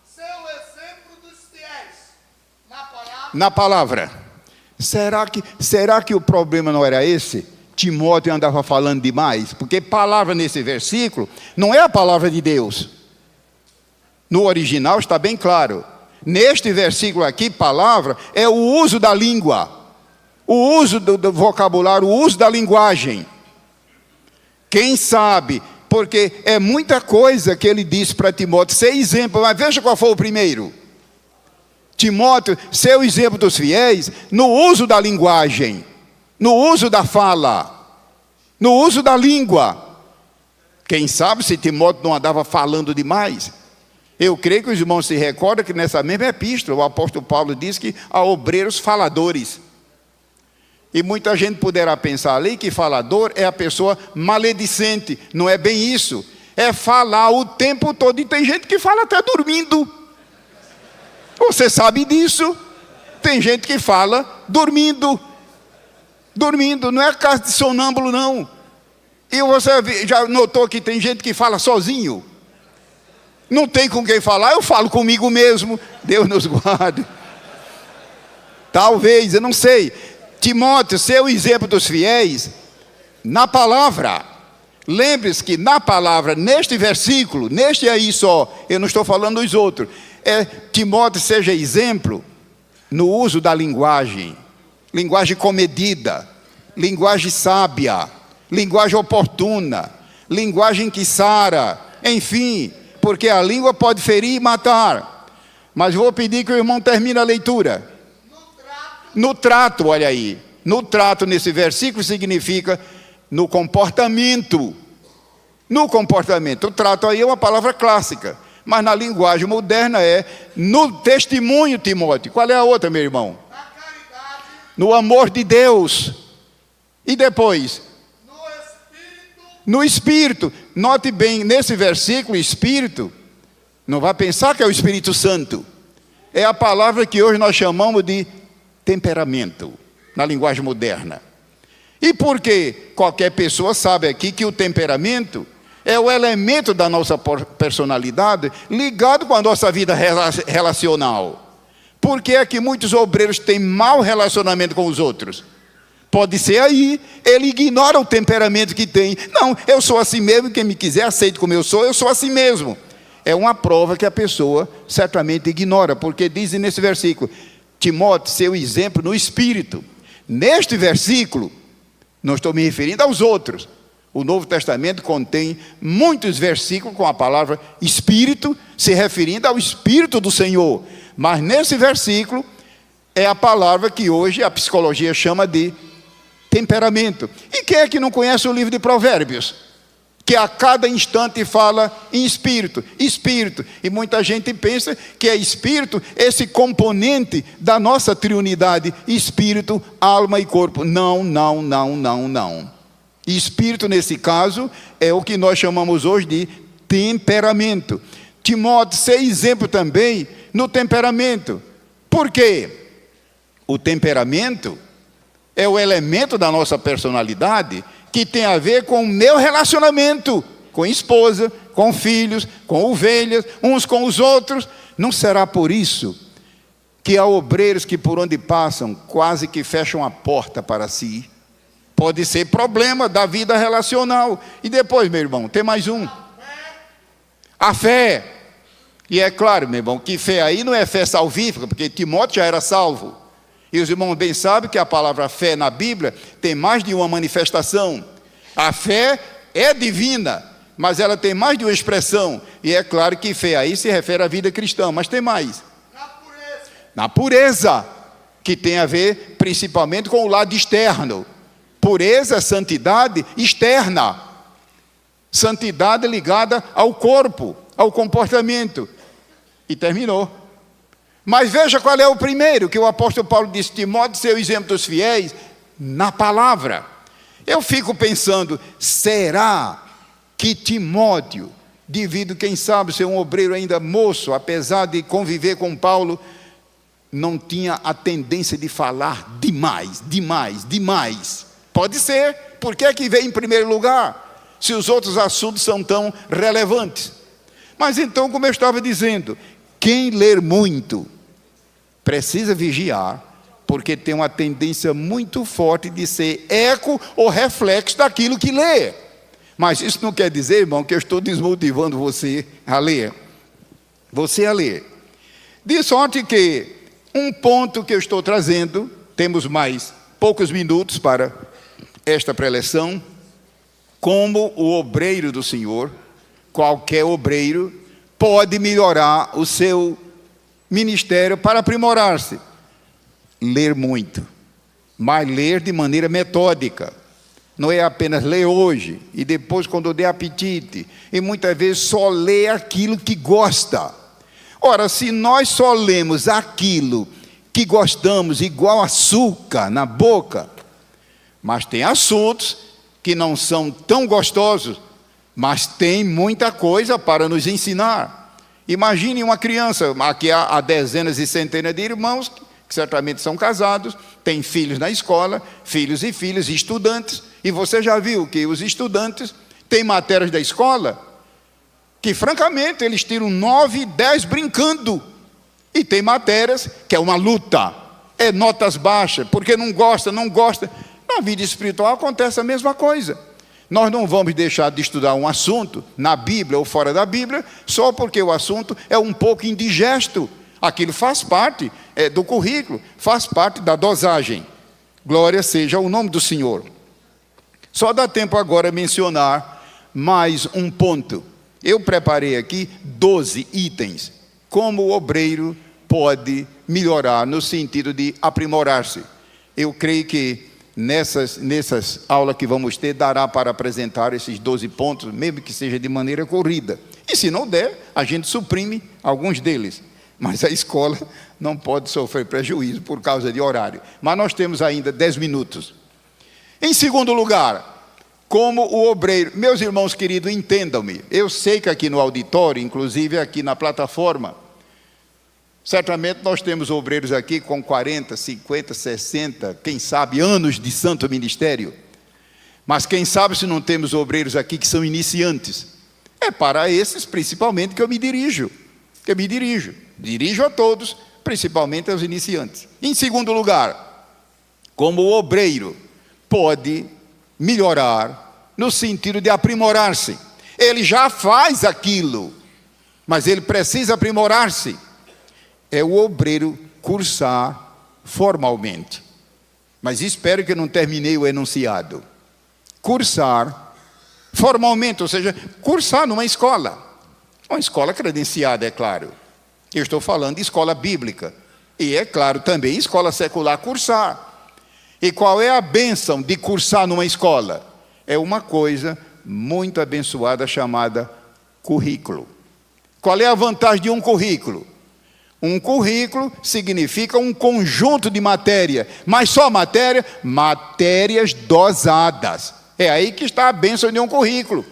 seu exemplo dos fiéis. Na palavra. Na palavra. Será que o problema não era esse? Timóteo andava falando demais? Porque palavra nesse versículo não é a palavra de Deus. No original está bem claro. Neste versículo aqui, palavra é o uso da língua, o uso do vocabulário, o uso da linguagem. Quem sabe, porque é muita coisa que ele disse para Timóteo, ser exemplo, mas veja qual foi o primeiro. Timóteo, ser o exemplo dos fiéis, no uso da linguagem, no uso da fala, no uso da língua. Quem sabe se Timóteo não andava falando demais? Eu creio que os irmãos se recordam que nessa mesma epístola, o apóstolo Paulo diz que há obreiros faladores. E muita gente poderá pensar ali que falador é a pessoa maledicente. Não é bem isso. É falar o tempo todo. E tem gente que fala até dormindo. Você sabe disso? Tem gente que fala dormindo. Dormindo, não é caso de sonâmbulo, não. E você já notou que tem gente que fala sozinho? Não tem com quem falar, eu falo comigo mesmo. Deus nos guarde. Talvez, eu não sei. Timóteo, ser o exemplo dos fiéis, na palavra. Lembre-se que na palavra, neste versículo, neste aí só, eu não estou falando dos outros. Timóteo seja exemplo no uso da linguagem. Linguagem comedida, linguagem sábia, linguagem oportuna, linguagem que sara, enfim, porque a língua pode ferir e matar. Mas vou pedir que o irmão termine a leitura. No trato, olha aí. No trato, nesse versículo, significa no comportamento. No comportamento. O trato aí é uma palavra clássica. Mas na linguagem moderna é no testemunho, Timóteo. Qual é a outra, meu irmão? Na caridade. No amor de Deus. E depois? No espírito. No Espírito. Note bem, nesse versículo, Espírito, não vai pensar que é o Espírito Santo. é a palavra que hoje nós chamamos de temperamento, na linguagem moderna. E porque qualquer pessoa sabe aqui que o temperamento é o elemento da nossa personalidade ligado com a nossa vida relacional. Por que é que muitos obreiros têm mau relacionamento com os outros? Pode ser aí, ele ignora o temperamento que tem. Não, eu sou assim mesmo, quem me quiser aceite como eu sou assim mesmo. É uma prova que a pessoa certamente ignora, porque diz nesse versículo, Timóteo, seu exemplo no Espírito. Neste versículo, não estou me referindo aos outros. O Novo Testamento contém muitos versículos com a palavra Espírito, se referindo ao Espírito do Senhor. Mas nesse versículo, é a palavra que hoje a psicologia chama de temperamento. E quem é que não conhece o livro de Provérbios? Que a cada instante fala em espírito, espírito. E muita gente pensa que é espírito, esse componente da nossa triunidade, espírito, alma e corpo. Não, não, não, não, não. Espírito, nesse caso, é o que nós chamamos hoje de temperamento. Timóteo, ser exemplo também no temperamento. Por quê? O temperamento é o elemento da nossa personalidade que tem a ver com o meu relacionamento com esposa, com filhos, com ovelhas, uns com os outros. Não será por isso que há obreiros que por onde passam quase que fecham a porta para si? Pode ser problema da vida relacional. E depois, meu irmão, tem mais um. A fé. E é claro, meu irmão, que fé aí não é fé salvífica, porque Timóteo já era salvo. E os irmãos bem sabem que a palavra fé na Bíblia tem mais de uma manifestação. A fé é divina, mas ela tem mais de uma expressão. E é claro que fé aí se refere à vida cristã, mas tem mais. Na pureza, que tem a ver principalmente com o lado externo. Pureza, santidade externa. Santidade ligada ao corpo, ao comportamento. E terminou. Mas veja qual é o primeiro, que o apóstolo Paulo disse, Timóteo, seu exemplo dos fiéis, na palavra. Eu fico pensando, será que Timóteo, devido, quem sabe, ser um obreiro ainda moço, apesar de conviver com Paulo, não tinha a tendência de falar demais, demais, demais? Pode ser. Por que é que vem em primeiro lugar, se os outros assuntos são tão relevantes? Mas então, como eu estava dizendo, quem ler muito precisa vigiar, porque tem uma tendência muito forte de ser eco ou reflexo daquilo que lê. Mas isso não quer dizer, irmão, que eu estou desmotivando você a ler. Você a ler. De sorte que um ponto que eu estou trazendo, temos mais poucos minutos para esta preleção, como o obreiro do Senhor, qualquer obreiro, pode melhorar o seu ministério para aprimorar-se. Ler muito, mas ler de maneira metódica. Não é apenas ler hoje e depois quando der apetite. E muitas vezes só ler aquilo que gosta. Ora, se nós só lemos aquilo que gostamos, igual açúcar na boca, mas tem assuntos que não são tão gostosos, mas tem muita coisa para nos ensinar. Imagine uma criança, aqui há dezenas e centenas de irmãos, que certamente são casados, têm filhos na escola, filhos e filhas, estudantes, e você já viu que os estudantes têm matérias da escola, que francamente eles tiram 9, 10 brincando, e tem matérias que é uma luta, é notas baixas, porque não gosta. Na vida espiritual acontece a mesma coisa. Nós não vamos deixar de estudar um assunto, na Bíblia ou fora da Bíblia, só porque o assunto é um pouco indigesto. Aquilo faz parte do currículo, faz parte da dosagem. Glória seja o nome do Senhor. Só dá tempo agora mencionar mais um ponto. Eu preparei aqui 12 itens. Como o obreiro pode melhorar no sentido de aprimorar-se. Eu creio que nessas aulas que vamos ter, dará para apresentar esses 12 pontos, mesmo que seja de maneira corrida. E se não der, a gente suprime alguns deles. Mas a escola não pode sofrer prejuízo por causa de horário. Mas nós temos ainda 10 minutos. Em segundo lugar, como o obreiro... Meus irmãos queridos, entendam-me. Eu sei que aqui no auditório, inclusive aqui na plataforma, Certamente nós temos obreiros aqui com 40, 50, 60, quem sabe, anos de santo ministério. Mas quem sabe se não temos obreiros aqui que são iniciantes. É para esses, principalmente, que eu me dirijo. Dirijo a todos, principalmente aos iniciantes. Em segundo lugar, como o obreiro pode melhorar no sentido de aprimorar-se. Ele já faz aquilo, mas ele precisa aprimorar-se. É o obreiro cursar formalmente. Mas espero que eu não terminei o enunciado. Cursar formalmente, ou seja, cursar numa escola. Uma escola credenciada, é claro. Eu estou falando de escola bíblica. E, é claro, também escola secular cursar. E qual é a bênção de cursar numa escola? É uma coisa muito abençoada chamada currículo. Qual é a vantagem de um currículo? Um currículo significa um conjunto de matéria. Mas só matéria? Matérias dosadas. É aí que está a bênção de um currículo.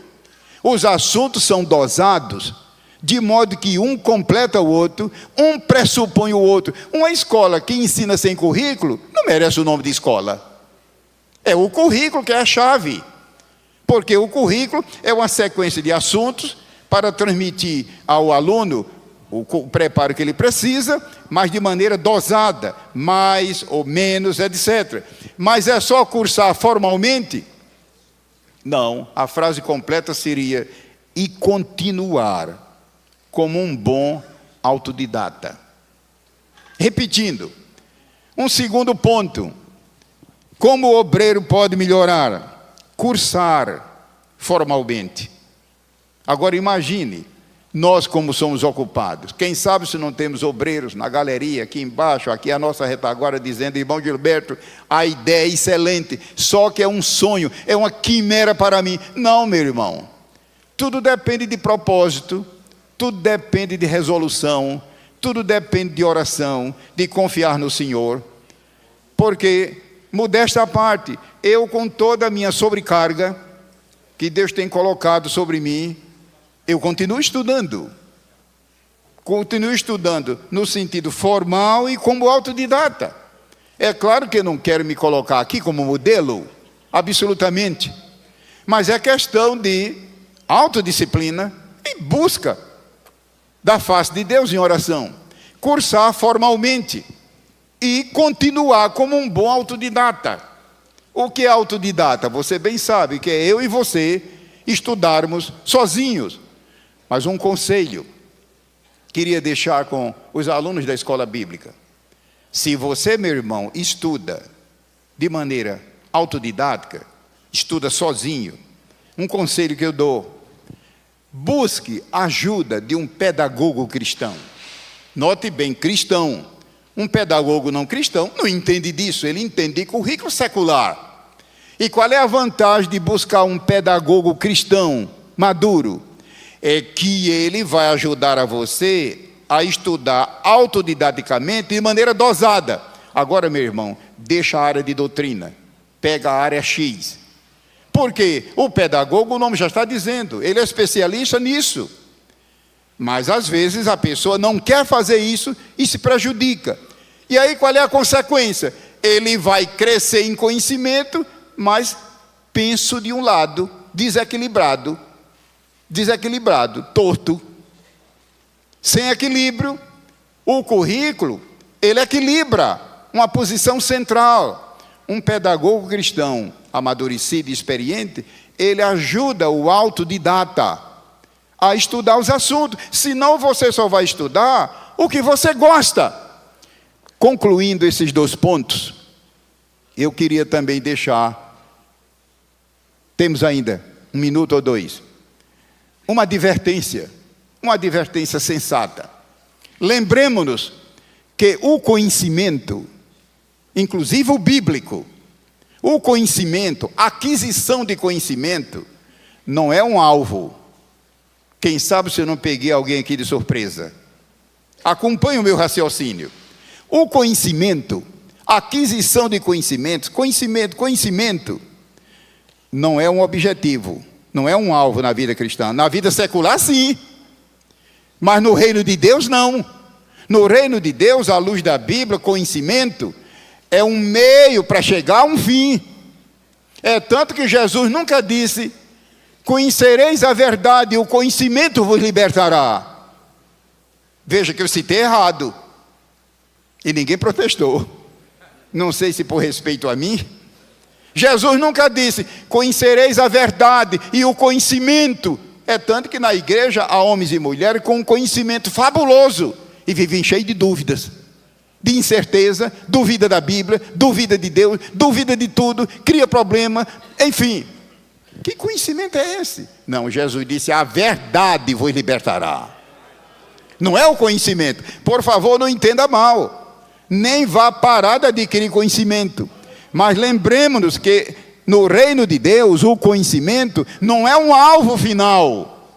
Os assuntos são dosados, de modo que um completa o outro, um pressupõe o outro. Uma escola que ensina sem currículo não merece o nome de escola. É o currículo que é a chave. Porque o currículo é uma sequência de assuntos para transmitir ao aluno o preparo que ele precisa, mas de maneira dosada, mais ou menos, etc. Mas é só cursar formalmente? Não, a frase completa seria: e continuar como um bom autodidata. Repetindo, um segundo ponto: como o obreiro pode melhorar? Cursar formalmente. Agora imagine, nós como somos ocupados. Quem sabe se não temos obreiros na galeria, aqui embaixo, aqui a nossa retaguarda dizendo: irmão Gilberto, a ideia é excelente, só que é um sonho, é uma quimera para mim. Não, meu irmão. Tudo depende de propósito, tudo depende de resolução, tudo depende de oração, de confiar no Senhor. Porque, modesta parte, eu com toda a minha sobrecarga, que Deus tem colocado sobre mim, eu continuo estudando no sentido formal e como autodidata. É claro que eu não quero me colocar aqui como modelo, absolutamente, mas é questão de autodisciplina e busca da face de Deus em oração, cursar formalmente e continuar como um bom autodidata. O que é autodidata? Você bem sabe que é eu e você estudarmos sozinhos. Mas um conselho queria deixar com os alunos da escola bíblica: se você, meu irmão, estuda de maneira autodidática, estuda sozinho, um conselho que eu dou: busque ajuda de um pedagogo cristão. Note bem, cristão. Um pedagogo não cristão não entende disso, ele entende de currículo secular. E qual é a vantagem de buscar um pedagogo cristão maduro? É que ele vai ajudar a você a estudar autodidaticamente de maneira dosada. Agora, meu irmão, deixa a área de doutrina, pega a área X. Porque o pedagogo, o nome já está dizendo, ele é especialista nisso. Mas às vezes a pessoa não quer fazer isso e se prejudica. E aí qual é a consequência? Ele vai crescer em conhecimento, mas penso de um lado, desequilibrado, torto. Sem equilíbrio, o currículo, ele equilibra uma posição central. Um pedagogo cristão amadurecido e experiente, ele ajuda o autodidata a estudar os assuntos. Senão você só vai estudar o que você gosta. Concluindo esses 2 pontos, eu queria também deixar, temos ainda 1 minuto ou 2, uma advertência sensata. Lembremos-nos que o conhecimento, inclusive o bíblico, o conhecimento, a aquisição de conhecimento, não é um alvo. Quem sabe se eu não peguei alguém aqui de surpresa. Acompanhe o meu raciocínio. O conhecimento, a aquisição de conhecimento, não é um objetivo, não é um alvo na vida cristã. Na vida secular, sim. Mas no reino de Deus, não. No reino de Deus, à luz da Bíblia, conhecimento é um meio para chegar a um fim. É tanto que Jesus nunca disse: conhecereis a verdade e o conhecimento vos libertará. Veja que eu citei errado. E ninguém protestou. Não sei se por respeito a mim. Jesus nunca disse: conhecereis a verdade e o conhecimento. É tanto que na igreja há homens e mulheres com um conhecimento fabuloso e vivem cheios de dúvidas, de incerteza, duvida da Bíblia, duvida de Deus, duvida de tudo, cria problema, enfim. Que conhecimento é esse? Não, Jesus disse: a verdade vos libertará. Não é o conhecimento. Por favor, não entenda mal. Nem vá parar de adquirir conhecimento. Mas lembremos-nos que no reino de Deus, o conhecimento não é um alvo final.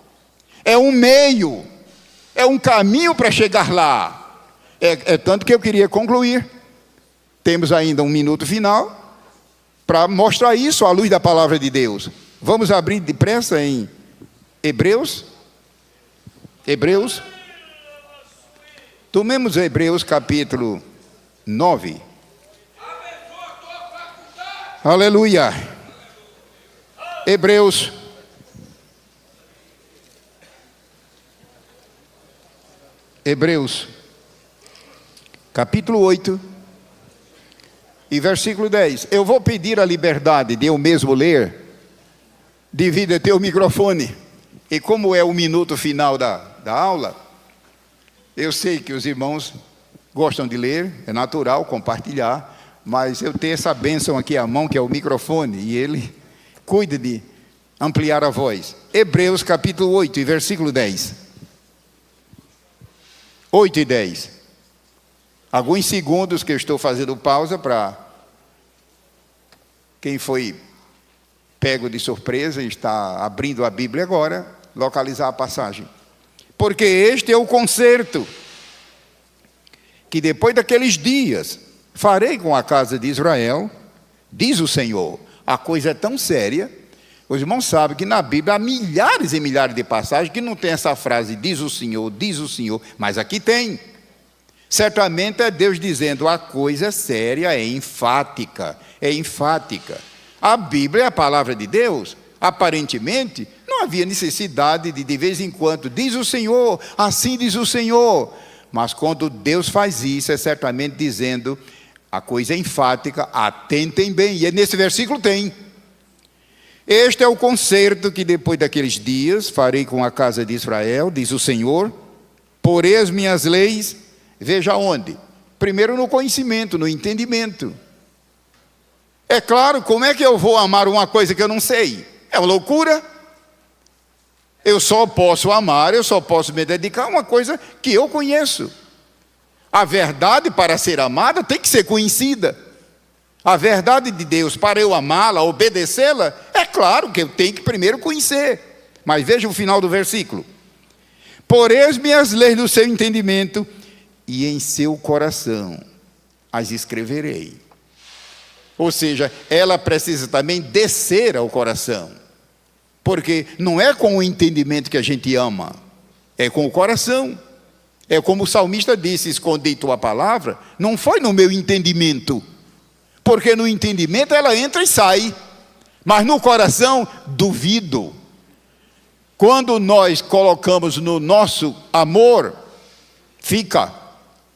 É um meio. É um caminho para chegar lá. É tanto que eu queria concluir. Temos ainda um minuto final para mostrar isso à luz da palavra de Deus. Vamos abrir depressa em Hebreus. Hebreus. Tomemos Hebreus capítulo 9. Aleluia. Hebreus. Hebreus, capítulo 8, e versículo 10. Eu vou pedir a liberdade de eu mesmo ler, devido a ter o microfone. E como é o minuto final da aula, eu sei que os irmãos gostam de ler, é natural compartilhar, mas eu tenho essa bênção aqui à mão, que é o microfone, e ele cuida de ampliar a voz. Hebreus capítulo 8, e versículo 10. 8 e 10. Alguns segundos que eu estou fazendo pausa para quem foi pego de surpresa e está abrindo a Bíblia agora, localizar a passagem. Porque este é o concerto que depois daqueles dias farei com a casa de Israel, diz o Senhor. A coisa é tão séria. Os irmãos sabem que na Bíblia há milhares e milhares de passagens que não tem essa frase, diz o Senhor, mas aqui tem. Certamente é Deus dizendo: a coisa é séria, é enfática, é enfática. A Bíblia é a palavra de Deus. Aparentemente, não havia necessidade de vez em quando, diz o Senhor, assim diz o Senhor. Mas quando Deus faz isso, é certamente dizendo: a coisa é enfática, atentem bem. E nesse versículo tem. Este é o concerto que depois daqueles dias farei com a casa de Israel, diz o Senhor, porei as minhas leis, veja onde? Primeiro no conhecimento, no entendimento. É claro, como é que eu vou amar uma coisa que eu não sei? É uma loucura. Eu só posso amar, eu só posso me dedicar a uma coisa que eu conheço. A verdade, para ser amada, tem que ser conhecida. A verdade de Deus, para eu amá-la, obedecê-la, é claro que eu tenho que primeiro conhecer. Mas veja o final do versículo. Porei as minhas leis no seu entendimento, e em seu coração as escreverei. Ou seja, ela precisa também descer ao coração. Porque não é com o entendimento que a gente ama, é com o coração. É como o salmista disse: escondi tua palavra, não foi no meu entendimento. Porque no entendimento ela entra e sai, mas no coração, duvido. Quando nós colocamos no nosso amor, fica.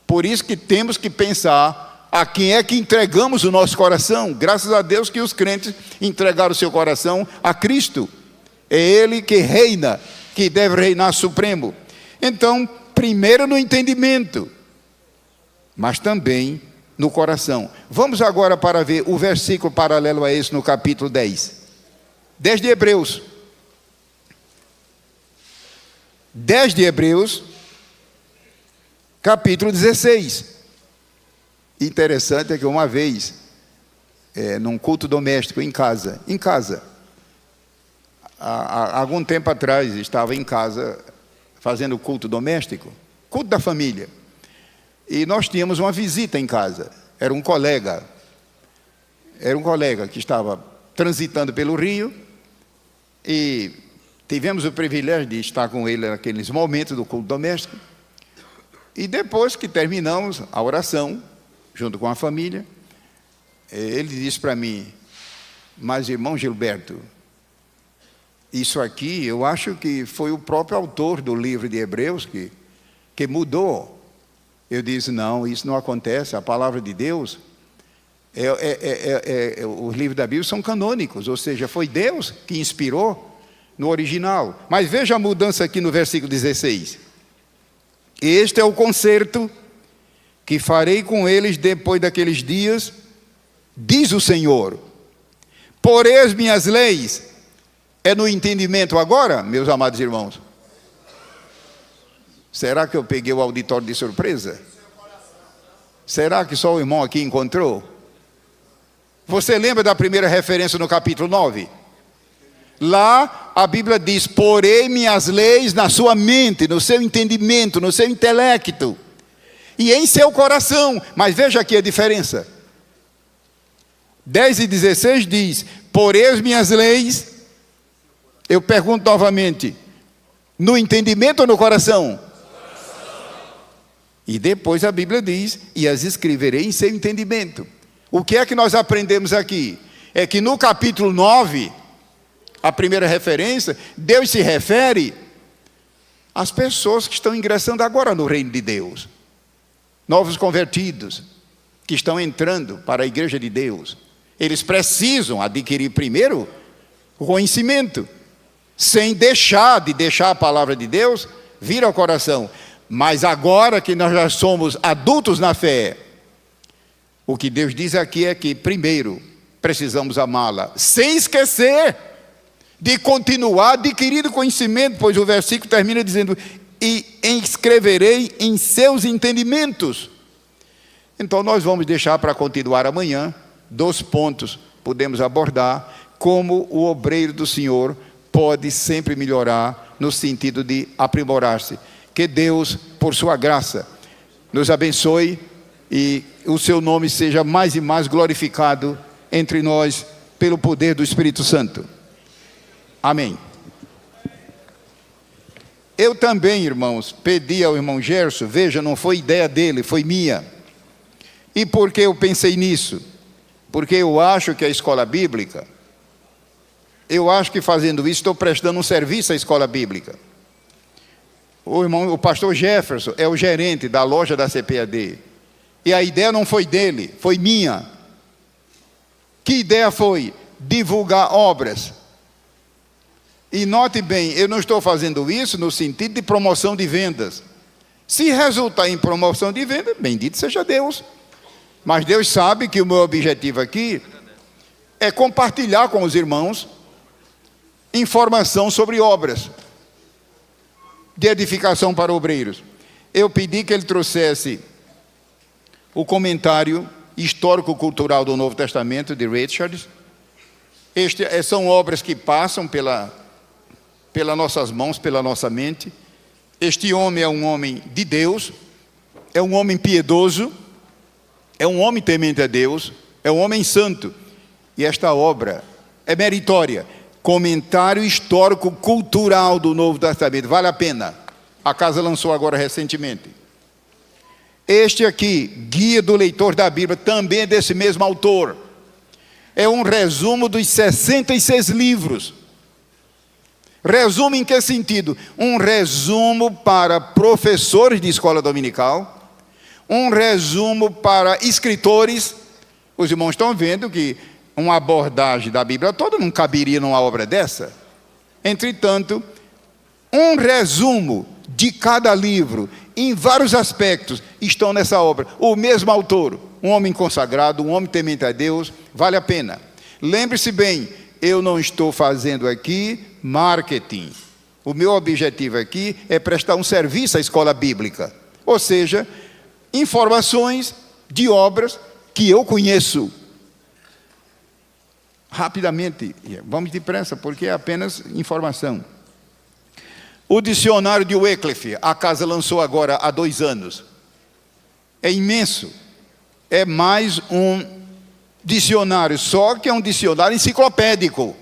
Por isso que temos que pensar a quem é que entregamos o nosso coração. Graças a Deus que os crentes entregaram o seu coração a Cristo. É Ele que reina, que deve reinar supremo. Então, primeiro no entendimento, mas também no coração. Vamos agora para ver o versículo paralelo a esse no capítulo 10. 10 de Hebreus. 10 de Hebreus, capítulo 16. Interessante é que uma vez, num culto doméstico em casa, há algum tempo atrás, estava em casa fazendo culto doméstico, culto da família. E nós tínhamos uma visita em casa. Era um colega que estava transitando pelo Rio, e tivemos o privilégio de estar com ele naqueles momentos do culto doméstico. E depois que terminamos a oração, junto com a família, ele disse para mim: mas irmão Gilberto, isso aqui eu acho que foi o próprio autor do livro de Hebreus que mudou. Eu disse: não, isso não acontece. A palavra de Deus, os livros da Bíblia são canônicos, ou seja, foi Deus que inspirou no original. Mas veja a mudança aqui no versículo 16. Este é o concerto que farei com eles depois daqueles dias, diz o Senhor. Porém as minhas leis, é no entendimento agora, meus amados irmãos? Será que eu peguei o auditório de surpresa? Será que só o irmão aqui encontrou? Você lembra da primeira referência no capítulo 9? Lá a Bíblia diz: porém minhas leis na sua mente, no seu entendimento, no seu intelecto e em seu coração. Mas veja aqui a diferença. 10 e 16 diz: porém as minhas leis, eu pergunto novamente, no entendimento ou no coração? E depois a Bíblia diz: e as escreverei em seu entendimento. O que é que nós aprendemos aqui? É que no capítulo 9, a primeira referência, Deus se refere às pessoas que estão ingressando agora no reino de Deus. Novos convertidos, que estão entrando para a igreja de Deus. Eles precisam adquirir primeiro o conhecimento, sem deixar a palavra de Deus vir ao coração. Mas agora que nós já somos adultos na fé, o que Deus diz aqui é que primeiro precisamos amá-la, sem esquecer de continuar adquirindo conhecimento, pois o versículo termina dizendo: e escreverei em seus entendimentos. Então nós vamos deixar para continuar amanhã 2 pontos podemos abordar, como o obreiro do Senhor pode sempre melhorar no sentido de aprimorar-se. Que Deus, por sua graça, nos abençoe e o seu nome seja mais e mais glorificado entre nós pelo poder do Espírito Santo. Amém. Eu também, irmãos, pedi ao irmão Gerson, veja, não foi ideia dele, foi minha. E por que eu pensei nisso? Porque eu acho que a escola bíblica, eu acho que fazendo isso estou prestando um serviço à escola bíblica. O pastor Jefferson é o gerente da loja da CPAD. E a ideia não foi dele, foi minha. Que ideia foi? Divulgar obras. E note bem, eu não estou fazendo isso no sentido de promoção de vendas. Se resultar em promoção de venda, bendito seja Deus. Mas Deus sabe que o meu objetivo aqui é compartilhar com os irmãos informação sobre obras de edificação para obreiros. Eu pedi que ele trouxesse o comentário histórico-cultural do Novo Testamento de Richards. São obras que passam pelas nossas mãos, pela nossa mente. Este homem é um homem de Deus, é um homem piedoso, é um homem temente a Deus, é um homem santo. E esta obra é meritória. Comentário histórico-cultural do Novo Testamento, vale a pena. A casa lançou agora recentemente. Este aqui, Guia do Leitor da Bíblia, também é desse mesmo autor. É um resumo dos 66 livros. Resumo em que sentido? Um resumo para professores de escola dominical, um resumo para escritores. Os irmãos estão vendo que uma abordagem da Bíblia toda não caberia numa obra dessa. Entretanto, um resumo de cada livro, em vários aspectos, estão nessa obra. O mesmo autor, um homem consagrado, um homem temente a Deus, vale a pena. Lembre-se bem, eu não estou fazendo aqui marketing. O meu objetivo aqui é prestar um serviço à escola bíblica. Ou seja, informações de obras que eu conheço. Rapidamente, vamos depressa, porque é apenas informação. O dicionário de Wycliffe, a casa lançou agora há 2 anos. É imenso. É mais um dicionário, só que é um dicionário enciclopédico.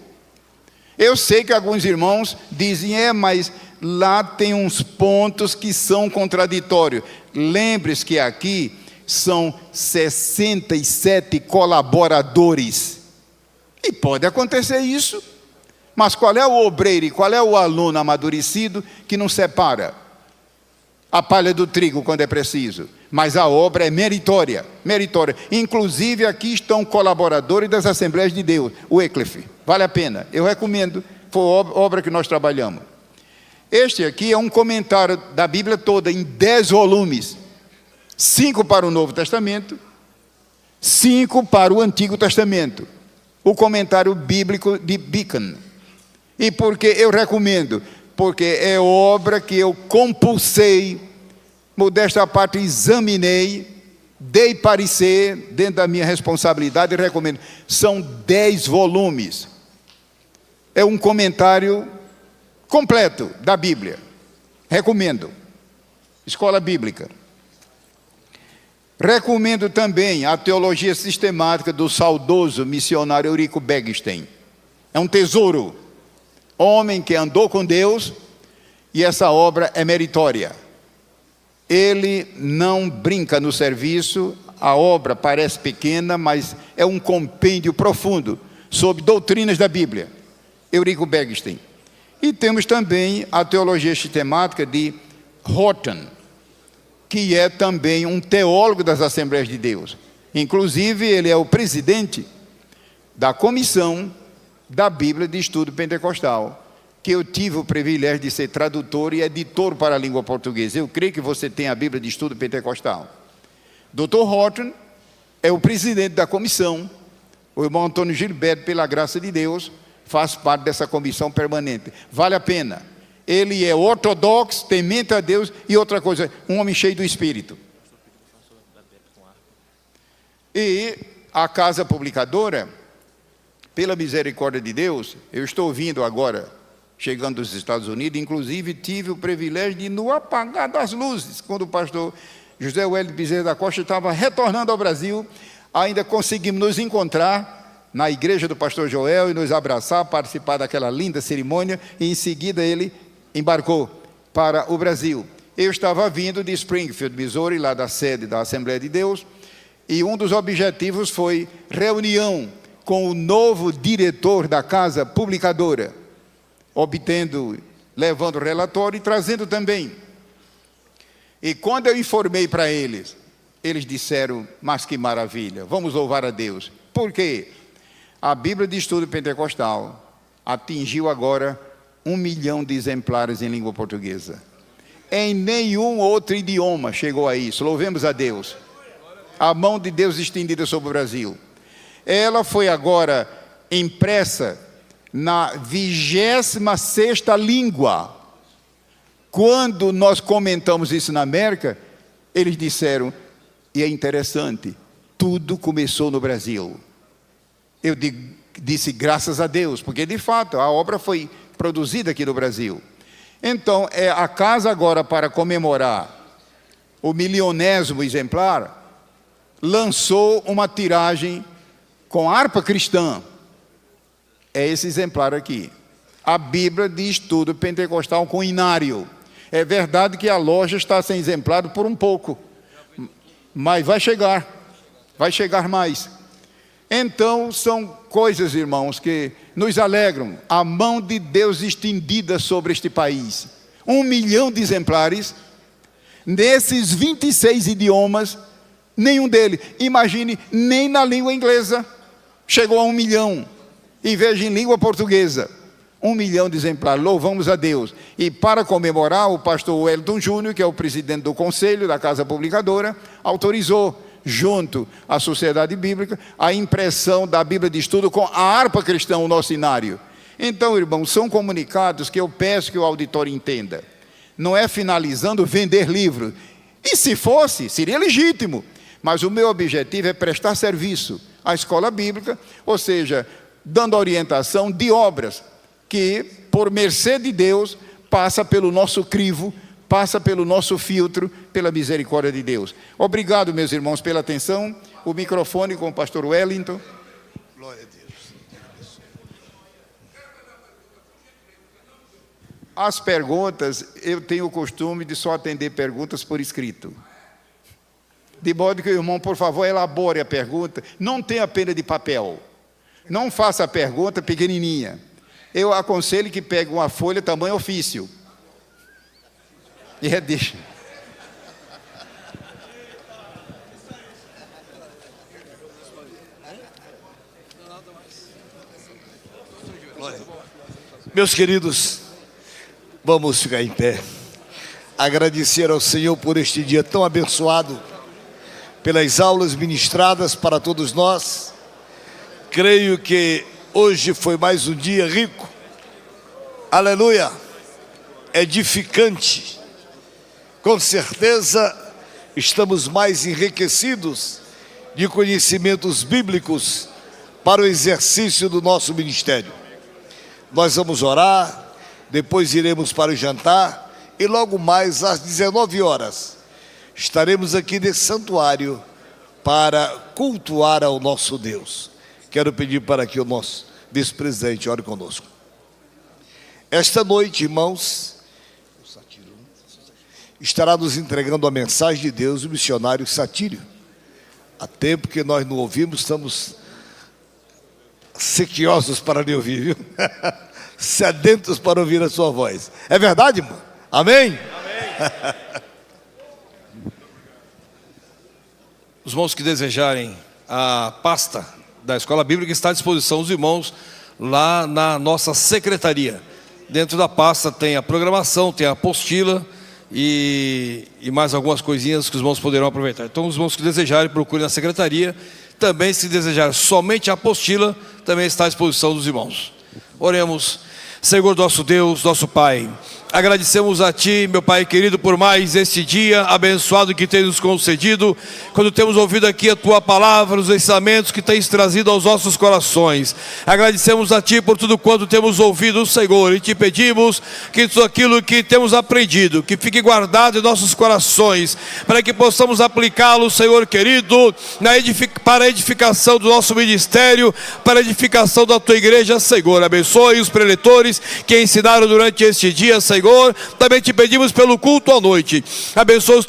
Eu sei que alguns irmãos dizem, mas lá tem uns pontos que são contraditórios. Lembre-se que aqui são 67 colaboradores. E pode acontecer isso. Mas qual é o obreiro e qual é o aluno amadurecido que não separa a palha do trigo quando é preciso? Mas a obra é meritória, meritória. Inclusive aqui estão colaboradores das Assembleias de Deus, o Wycliffe. Vale a pena, eu recomendo, foi obra que nós trabalhamos. Este aqui é um comentário da Bíblia toda, em 10 volumes. 5 para o Novo Testamento, 5 para o Antigo Testamento. O comentário bíblico de Beacon. E por que eu recomendo? Porque é obra que eu compulsei, modesta parte examinei, dei parecer dentro da minha responsabilidade e recomendo. São 10 volumes. É um comentário completo da Bíblia. Recomendo. Escola Bíblica. Recomendo também a teologia sistemática do saudoso missionário Eurico Begistein. É um tesouro. Homem que andou com Deus, e essa obra é meritória. Ele não brinca no serviço, a obra parece pequena, mas é um compêndio profundo sobre doutrinas da Bíblia. Eurico Begistein. E temos também a teologia sistemática de Horton, que é também um teólogo das Assembleias de Deus. Inclusive, ele é o presidente da comissão da Bíblia de Estudo Pentecostal, que eu tive o privilégio de ser tradutor e editor para a língua portuguesa. Eu creio que você tem a Bíblia de Estudo Pentecostal. Dr. Horton é o presidente da comissão. O irmão Antônio Gilberto, pela graça de Deus, faz parte dessa comissão permanente. Vale a pena. Ele é ortodoxo, temente a Deus e outra coisa, um homem cheio do Espírito. E a casa publicadora, pela misericórdia de Deus, eu estou vindo agora, chegando dos Estados Unidos, inclusive tive o privilégio de, no apagar das luzes, quando o pastor José Wellington Bezerra da Costa estava retornando ao Brasil, ainda conseguimos nos encontrar na igreja do pastor Joel e nos abraçar, participar daquela linda cerimônia, e em seguida ele embarcou para o Brasil. Eu estava vindo de Springfield, Missouri, lá da sede da Assembleia de Deus, e um dos objetivos foi reunião com o novo diretor da casa publicadora, levando relatório e trazendo também. E quando eu informei para eles, eles disseram, mas que maravilha, vamos louvar a Deus. Por quê? A Bíblia de Estudo Pentecostal atingiu agora 1 milhão de exemplares em língua portuguesa. Em nenhum outro idioma chegou a isso, louvemos a Deus. A mão de Deus estendida sobre o Brasil. Ela foi agora impressa na 26ª língua. Quando nós comentamos isso na América, eles disseram, e é interessante, tudo começou no Brasil. Eu disse graças a Deus, porque de fato a obra foi produzida aqui no Brasil. Então, a casa agora, para comemorar o 1.000º exemplar, lançou uma tiragem com harpa cristã. É esse exemplar aqui. A Bíblia de Estudo Pentecostal com inário. É verdade que a loja está sem exemplar por um pouco, mas vai chegar mais. Então, são coisas, irmãos, que nos alegram. A mão de Deus estendida sobre este país. 1 milhão de exemplares, nesses 26 idiomas, nenhum deles, imagine, nem na língua inglesa, chegou a 1 milhão. E veja em língua portuguesa, 1 milhão de exemplares, louvamos a Deus. E para comemorar, o pastor Wellington Júnior, que é o presidente do conselho da Casa Publicadora, autorizou, junto à Sociedade Bíblica, a impressão da Bíblia de Estudo com a harpa cristã, o nosso inário. Então, irmãos, são comunicados que eu peço que o auditório entenda. Não é finalizando vender livro. E se fosse, seria legítimo. Mas o meu objetivo é prestar serviço à escola bíblica, ou seja, dando orientação de obras que, por mercê de Deus, passa pelo nosso crivo, passa pelo nosso filtro, pela misericórdia de Deus. Obrigado, meus irmãos, pela atenção. O microfone com o pastor Wellington. Glória a Deus. As perguntas, eu tenho o costume de só atender perguntas por escrito. De modo que o irmão, por favor, elabore a pergunta. Não tenha pena de papel. Não faça a pergunta pequenininha. Eu aconselho que pegue uma folha tamanho ofício. E deixa. Meus queridos, vamos ficar em pé. Agradecer ao Senhor por este dia tão abençoado, pelas aulas ministradas para todos nós. Creio que hoje foi mais um dia rico, aleluia, edificante. Com certeza estamos mais enriquecidos de conhecimentos bíblicos para o exercício do nosso ministério. Nós vamos orar, depois iremos para o jantar e logo mais às 19 horas estaremos aqui nesse santuário para cultuar ao nosso Deus. Quero pedir para que o nosso vice-presidente ore conosco. Esta noite, irmãos, estará nos entregando a mensagem de Deus o missionário Satírio. Há tempo que nós não ouvimos, estamos sequiosos para lhe ouvir, viu? Sedentos para ouvir a sua voz. É verdade, irmão? Amém? Amém. Os irmãos que desejarem a pasta da Escola Bíblica está à disposição dos irmãos lá na nossa secretaria. Dentro da pasta tem a programação, tem a apostila e mais algumas coisinhas que os irmãos poderão aproveitar. Então, os irmãos que desejarem, procurem na secretaria. Também, se desejar somente a apostila, também está à disposição dos irmãos. Oremos. Senhor nosso Deus, nosso Pai, agradecemos a Ti, meu Pai querido, por mais este dia abençoado que tens nos concedido, quando temos ouvido aqui a Tua palavra, os ensinamentos que tens trazido aos nossos corações. Agradecemos a Ti por tudo quanto temos ouvido, Senhor, e Te pedimos que tudo aquilo que temos aprendido, que fique guardado em nossos corações, para que possamos aplicá-lo, Senhor querido, para a edificação do nosso ministério, para a edificação da Tua igreja, Senhor. Abençoe os preletores que ensinaram durante este dia, Senhor. Também te pedimos pelo culto à noite. Abençoa os